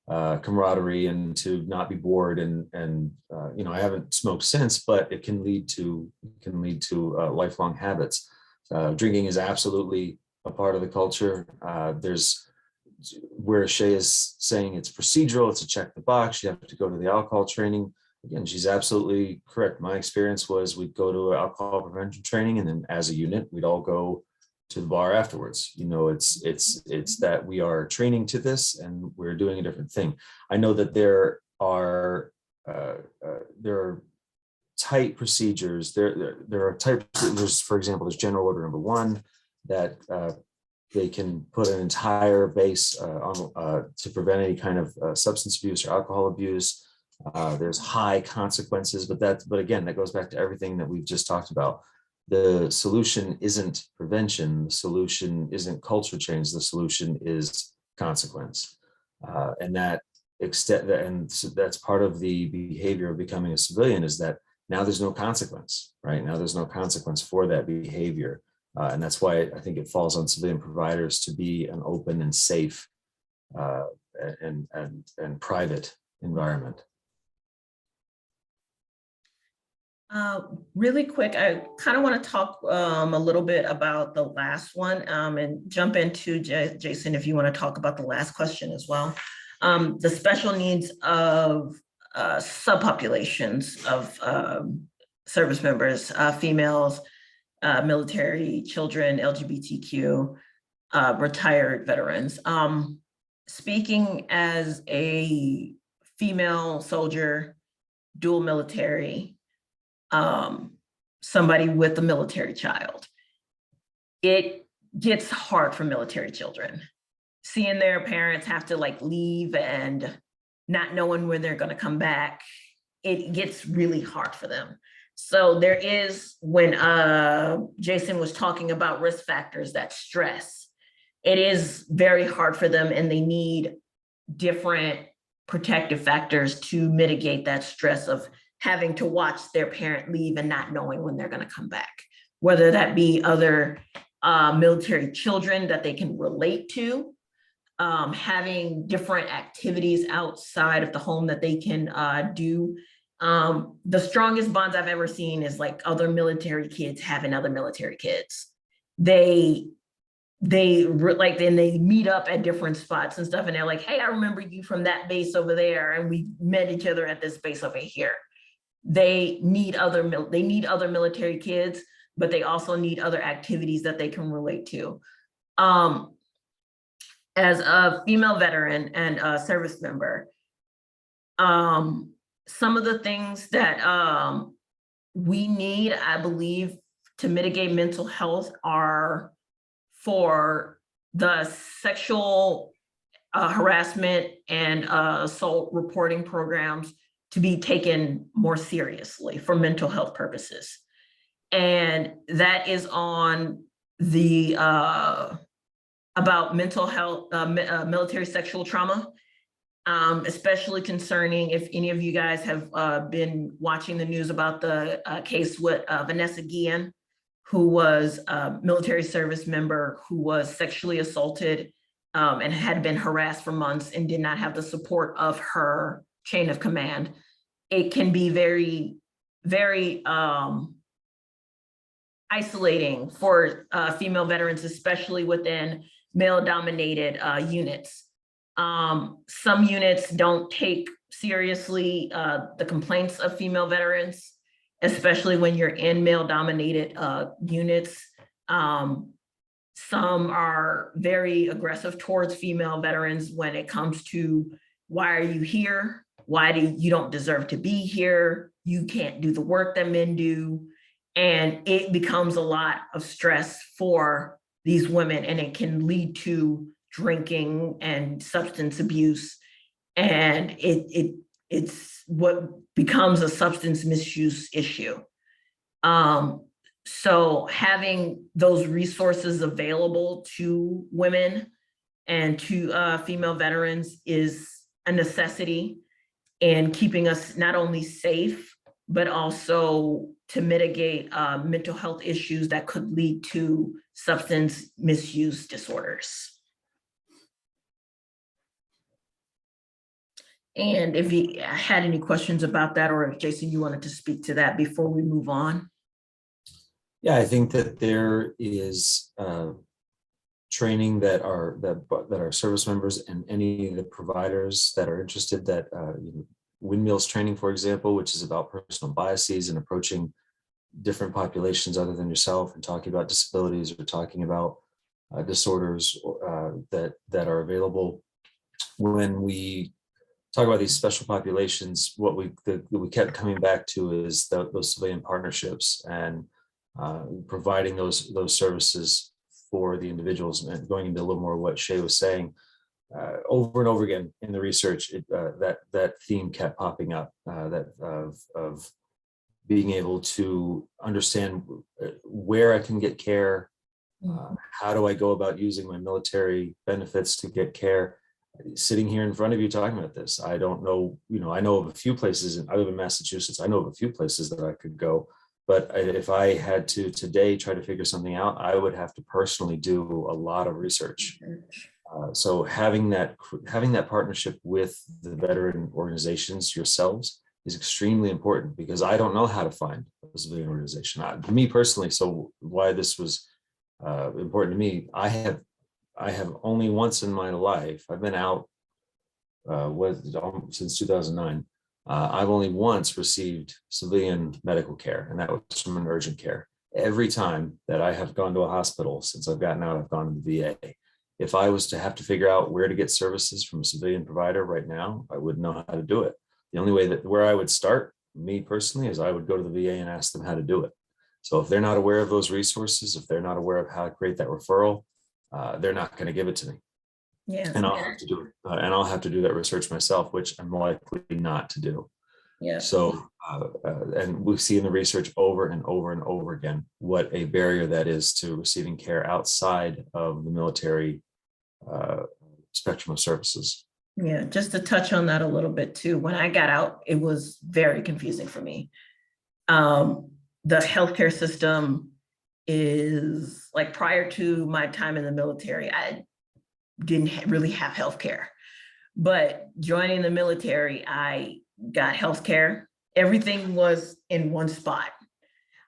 C: camaraderie and to not be bored. And you know, I haven't smoked since, but it can lead to lifelong habits. Drinking is absolutely a part of the culture. There's where Shay is saying it's procedural, it's a check the box, you have to go to the alcohol training. Again, she's absolutely correct. My experience was we'd go to alcohol prevention training, and then as a unit, we'd all go to the bar afterwards. You know, it's that we are training to this and we're doing a different thing. I know that there are tight procedures. There are tight procedures. For example, there's General Order Number 1 that they can put an entire base to prevent any kind of substance abuse or alcohol abuse. There's high consequences, but again, that goes back to everything that we've just talked about. The solution isn't prevention. The solution isn't culture change. The solution is consequence, and that extent. And so that's part of the behavior of becoming a civilian, is that now there's no consequence. Right now, there's no consequence for that behavior. And that's why I think it falls on civilian providers to be an open and safe and private environment.
A: Really quick, I kind of want to talk a little bit about the last one, and jump into Jason if you want to talk about the last question as well. The special needs of subpopulations of service members, females, military, children, LGBTQ, retired veterans. Speaking as a female soldier, dual military, somebody with a military child, it gets hard for military children. Seeing their parents have to leave and not knowing when they're going to come back, it gets really hard for them. So there is, when Jason was talking about risk factors, that stress, it is very hard for them, and they need different protective factors to mitigate that stress of having to watch their parent leave and not knowing when they're going to come back, whether that be other military children that they can relate to, having different activities outside of the home that they can do The strongest bonds I've ever seen is like other military kids having other military kids. Then they meet up at different spots and stuff, and they're like, hey, I remember you from that base over there, and we met each other at this base over here. They need other military kids, but they also need other activities that they can relate to. As a female veteran and a service member, some of the things that we need, I believe, to mitigate mental health are for the sexual harassment and assault reporting programs to be taken more seriously for mental health purposes. And that is on the about mental health, military sexual trauma, especially concerning if any of you guys have been watching the news about the case with Vanessa Guillen, who was a military service member who was sexually assaulted and had been harassed for months and did not have the support of her chain of command. It can be very, very isolating for female veterans, especially within male-dominated units. Some units don't take seriously the complaints of female veterans, especially when you're in male-dominated units. Some are very aggressive towards female veterans when it comes to, why are you here? Why do you don't deserve to be here? You can't do the work that men do. And it becomes a lot of stress for these women, and it can lead to drinking and substance abuse. And it's what becomes a substance misuse issue. So having those resources available to women and to female veterans is a necessity in keeping us not only safe, but also to mitigate mental health issues that could lead to substance misuse disorders. And if you had any questions about that, or if Jason, you wanted to speak to that before we move on.
C: Yeah, I think that there is training that our service members and any of the providers that are interested, that Windmills training, for example, which is about personal biases and approaching different populations other than yourself, and talking about disabilities or talking about disorders that are available. When we talk about these special populations, what we kept coming back to is those civilian partnerships and providing those services for the individuals. And going into a little more of what Shay was saying, over and over again in the research, that theme kept popping up, that of being able to understand where I can get care, how do I go about using my military benefits to get care. Sitting here in front of you talking about this, I don't know, I know of a few places, and I live in Massachusetts, I know of a few places that I could go, but if I had to today try to figure something out, I would have to personally do a lot of research. So having that partnership with the veteran organizations yourselves is extremely important, because I don't know how to find a civilian organization. Me personally, so why this was important to me, I have only once in my life, I've been out since 2009. I've only once received civilian medical care, and that was from an urgent care. Every time that I have gone to a hospital since I've gotten out, I've gone to the VA. If I was to have to figure out where to get services from a civilian provider right now, I wouldn't know how to do it. The only way where I would start, me personally, is I would go to the VA and ask them how to do it. So if they're not aware of those resources, if they're not aware of how to create that referral, they're not going to give it to me.
A: Yeah.
C: And I'll have to do it. And I'll have to do that research myself, which I'm likely not to do.
A: Yeah.
C: So, and we see in the research over and over and over again what a barrier that is to receiving care outside of the military spectrum of services.
A: Yeah, just to touch on that a little bit too. When I got out, it was very confusing for me. The healthcare system is like, prior to my time in the military, I didn't really have healthcare. But joining the military, I got healthcare. everything was in one spot.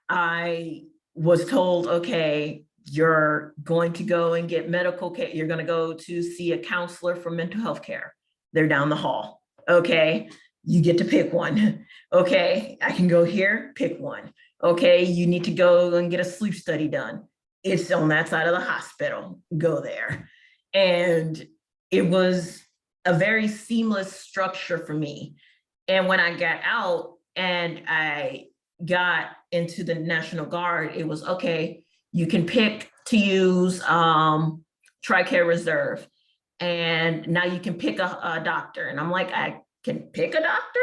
A: I was told, okay, you're going to go and get medical care. You're going to go to see a counselor for mental health care. They're down the hall. Okay, you get to pick one. Okay, I can go here, pick one. Okay, you need to go and get a sleep study done. It's on that side of the hospital. Go there. And it was a very seamless structure for me. And when I got out and I got into the National Guard, it was okay, you can pick to use TRICARE Reserve. And now you can pick a doctor. And I'm like, I can pick a doctor?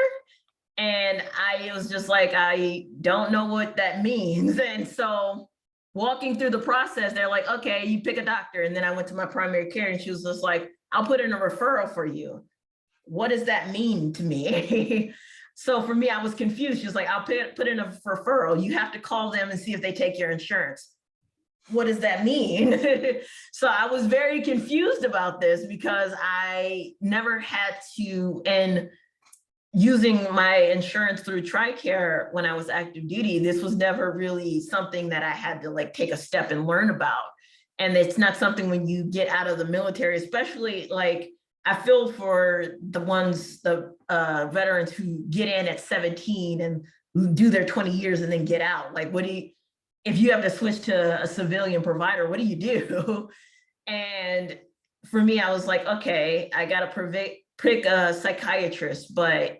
A: And I was just like, I don't know what that means. And so walking through the process, they're like, okay, you pick a doctor. And then I went to my primary care and she was just like, I'll put in a referral for you. What does that mean to me? So for me, I was confused. She was like, I'll put in a referral. You have to call them and see if they take your insurance. What does that mean? So I was very confused about this because I never had to, and using my insurance through TRICARE when I was active duty, this was never really something that I had to like take a step and learn about. And it's not something when you get out of the military, especially like, I feel for the ones, the veterans who get in at 17 and do their 20 years and then get out. Like, what do you, if you have to switch to a civilian provider, what do you do? And for me, I was like, okay, I got to pick a psychiatrist, but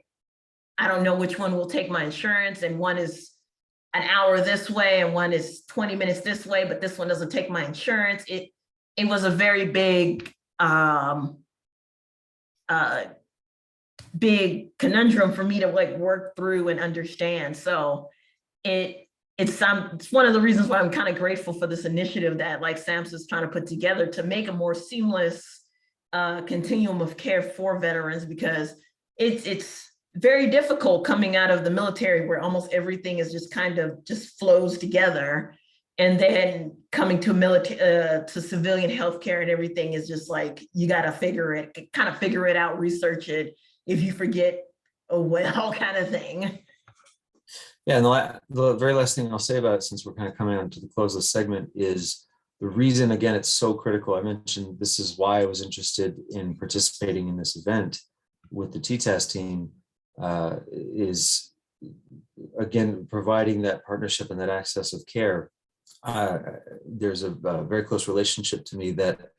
A: I don't know which one will take my insurance. And one is an hour this way and one is 20 minutes this way, but this one doesn't take my insurance. It was a very big, big conundrum for me to like work through and understand. So it's one of the reasons why I'm kind of grateful for this initiative that like SAMHSA is trying to put together to make a more seamless continuum of care for veterans, because it's very difficult coming out of the military where almost everything is just kind of just flows together. And then coming to military, to civilian healthcare and everything is just like, you got to figure it out, research it. If you forget, oh, well, kind of thing.
C: Yeah, and the very last thing I'll say about it, since we're kind of coming on to the close of the segment, is the reason, again, it's so critical. I mentioned this is why I was interested in participating in this event with the TTASC team, is, again, providing that partnership and that access of care. There's a very close relationship to me that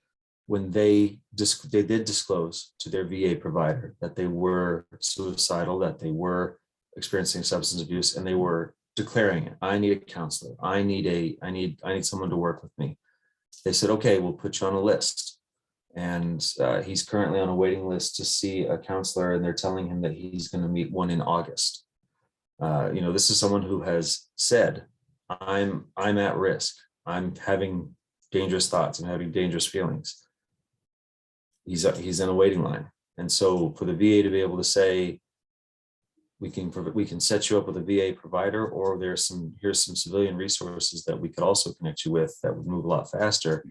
C: when they did disclose to their VA provider that they were suicidal, that they were experiencing substance abuse, and they were declaring it. I need a counselor. I need someone to work with me. They said, okay, we'll put you on a list. And he's currently on a waiting list to see a counselor, and they're telling him that he's going to meet one in August. This is someone who has said, I'm at risk. I'm having dangerous thoughts. I'm having dangerous feelings. He's in a waiting line. And so for the VA to be able to say, we can set you up with a VA provider, or here's some civilian resources that we could also connect you with that would move a lot faster,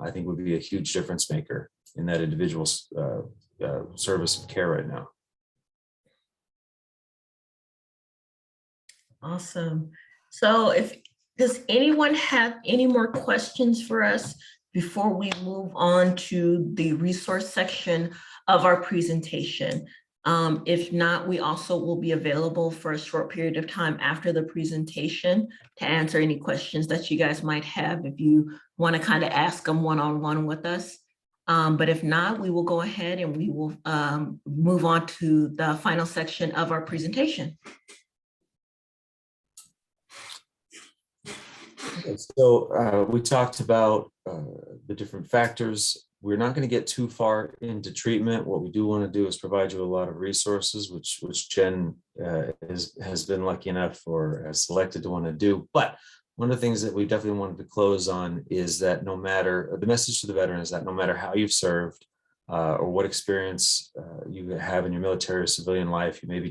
C: I think would be a huge difference maker in that individual's service of care right now.
A: Awesome. So does anyone have any more questions for us before we move on to the resource section of our presentation? If not, we also will be available for a short period of time after the presentation to answer any questions that you guys might have if you want to kind of ask them one-on-one with us. But if not, we will go ahead and we will move on to the final section of our presentation.
C: So we talked about the different factors. We're not going to get too far into treatment. What we do want to do is provide you a lot of resources, which Jen has been lucky enough or has selected to want to do. But one of the things that we definitely wanted to close on is that the message to the veteran is that no matter how you've served or what experience you have in your military or civilian life, you may be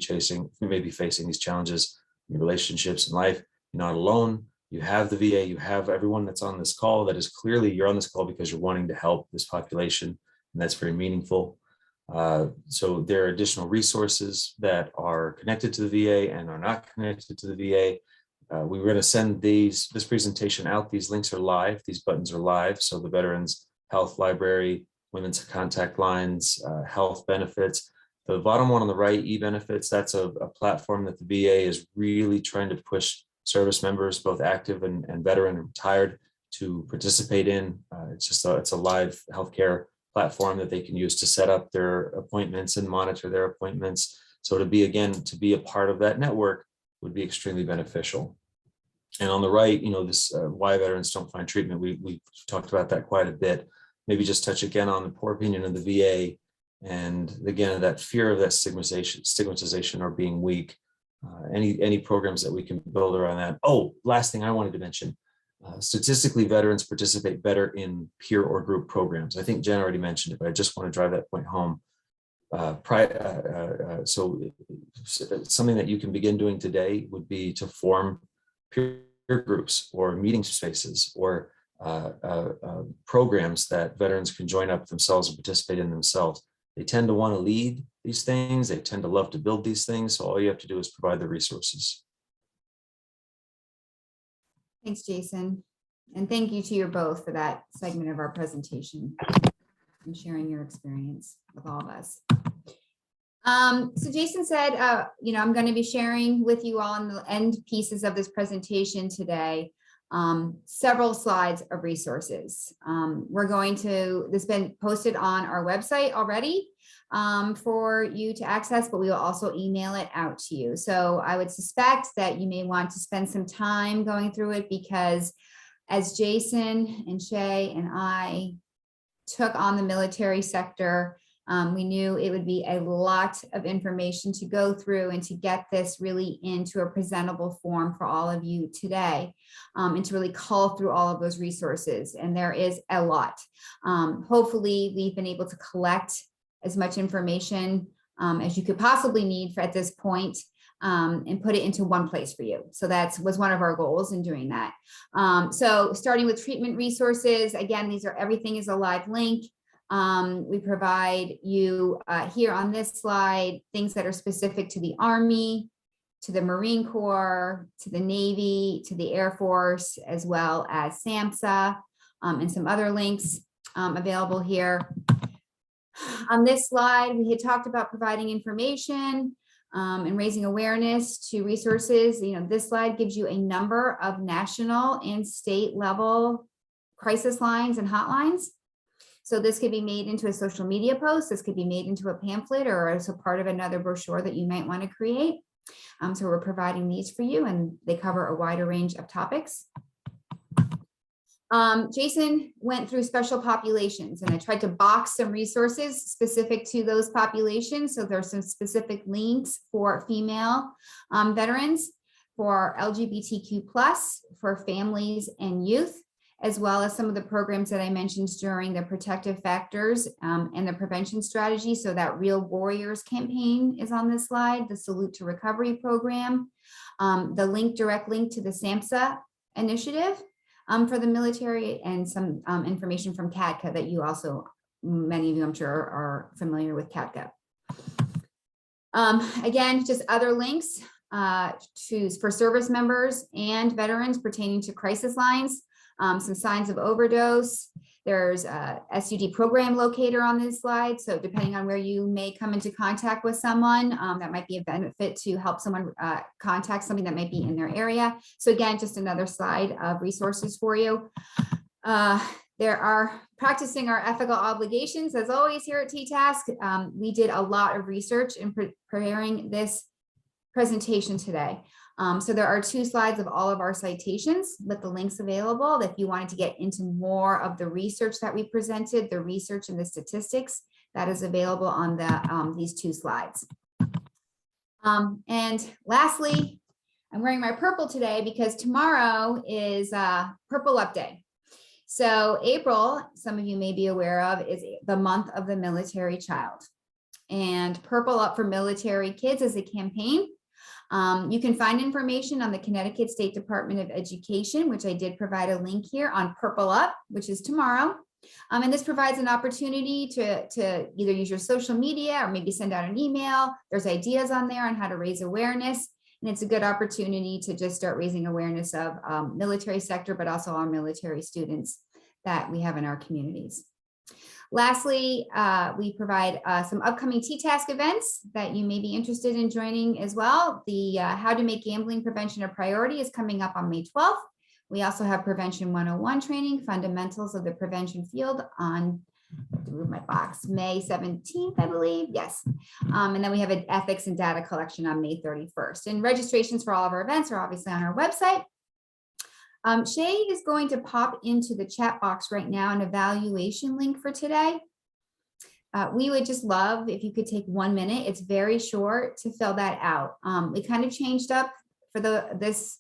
C: facing these challenges in your relationships in life. You're not alone. You have the VA, you have everyone that's on this call that is clearly, you're on this call because you're wanting to help this population, and that's very meaningful. So there are additional resources that are connected to the VA and are not connected to the VA. We were going to send this presentation out. These links are live. These buttons are live. So the Veterans Health Library, Women's Contact Lines, health benefits. The bottom one on the right, e-benefits, that's a platform that the VA is really trying to push service members, both active and veteran and retired, to participate in. It's a live healthcare platform that they can use to set up their appointments and monitor their appointments. So to be a part of that network would be extremely beneficial. And on the right, this why veterans don't find treatment. We talked about that quite a bit. Maybe just touch again on the poor opinion of the VA, and again that fear of that stigmatization or being weak. Any programs that we can build around that. Oh, last thing I wanted to mention. Statistically, veterans participate better in peer or group programs. I think Jen already mentioned it, but I just want to drive that point home. So something that you can begin doing today would be to form peer groups or meeting spaces or programs that veterans can join up themselves and participate in themselves. They tend to want to lead these things. They tend to love to build these things. So all you have to do is provide the resources.
B: Thanks, Jason. And thank you to you both for that segment of our presentation and sharing your experience with all of us. So Jason said, I'm going to be sharing with you all in the end pieces of this presentation today, several slides of resources. This has been posted on our website already for you to access, but we will also email it out to you. So I would suspect that you may want to spend some time going through it, because as Jason and Shay and I took on the military sector, we knew it would be a lot of information to go through and to get this really into a presentable form for all of you today, and to really cull through all of those resources. And there is a lot. Hopefully we've been able to collect as much information as you could possibly need at this point, and put it into one place for you. So that was one of our goals in doing that. So starting with treatment resources, again, everything is a live link. We provide you here on this slide, things that are specific to the Army, to the Marine Corps, to the Navy, to the Air Force, as well as SAMHSA, and some other links available here. On this slide, we had talked about providing information and raising awareness to resources. This slide gives you a number of national and state level crisis lines and hotlines. So this could be made into a social media post. This could be made into a pamphlet or as a part of another brochure that you might want to create. So we're providing these for you, and they cover a wider range of topics. Jason went through special populations, and I tried to box some resources specific to those populations. So there's some specific links for female veterans, for LGBTQ+, for families and youth, as well as some of the programs that I mentioned during the protective factors and the prevention strategy. So that Real Warriors campaign is on this slide, the Salute to Recovery program, the direct link to the SAMHSA initiative for the military, and some information from CADCA that you also, many of you I'm sure are familiar with CADCA. Again, just other links for service members and veterans pertaining to crisis lines. Some signs of overdose. There's a SUD program locator on this slide. So depending on where you may come into contact with someone, that might be a benefit to help someone contact something that might be in their area. So again, just another slide of resources for you. There are practicing our ethical obligations, as always here at TTASC. We did a lot of research in preparing this presentation today. So there are 2 slides of all of our citations with the links available. If you wanted to get into more of the research that we presented, the research and the statistics, that is available on these 2 slides. And lastly, I'm wearing my purple today because tomorrow is Purple Up Day. So April, some of you may be aware of, is the month of the military child. And Purple Up for Military Kids is a campaign. You can find information on the Connecticut State Department of Education, which I did provide a link here on Purple Up, which is tomorrow. And this provides an opportunity to either use your social media or maybe send out an email. There's ideas on there on how to raise awareness. And it's a good opportunity to just start raising awareness of military sector, but also our military students that we have in our communities. Lastly, we provide some upcoming TTASC events that you may be interested in joining as well. The How to Make Gambling Prevention a Priority is coming up on May 12th. We also have Prevention 101 training, Fundamentals of the Prevention Field on my box, May 17th, I believe. Yes. And then we have an ethics and data collection on May 31st. And registrations for all of our events are obviously on our website. Shay is going to pop into the chat box right now an evaluation link for today. We would just love if you could take 1 minute. It's very short to fill that out. We kind of changed up for this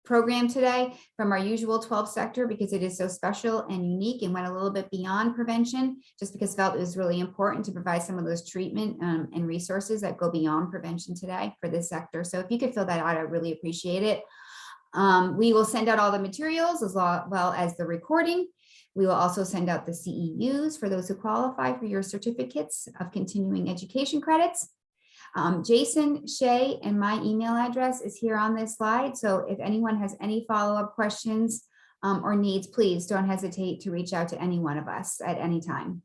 B: program today from our usual 12 sector because it is so special and unique, and went a little bit beyond prevention just because felt it was really important to provide some of those treatment and resources that go beyond prevention today for this sector. So if you could fill that out, I really appreciate it. We will send out all the materials as well as the recording. We will also send out the CEUs for those who qualify for your certificates of continuing education credits. Jason, Shay, and my email address is here on this slide. So if anyone has any follow-up questions or needs, please don't hesitate to reach out to any one of us at any time.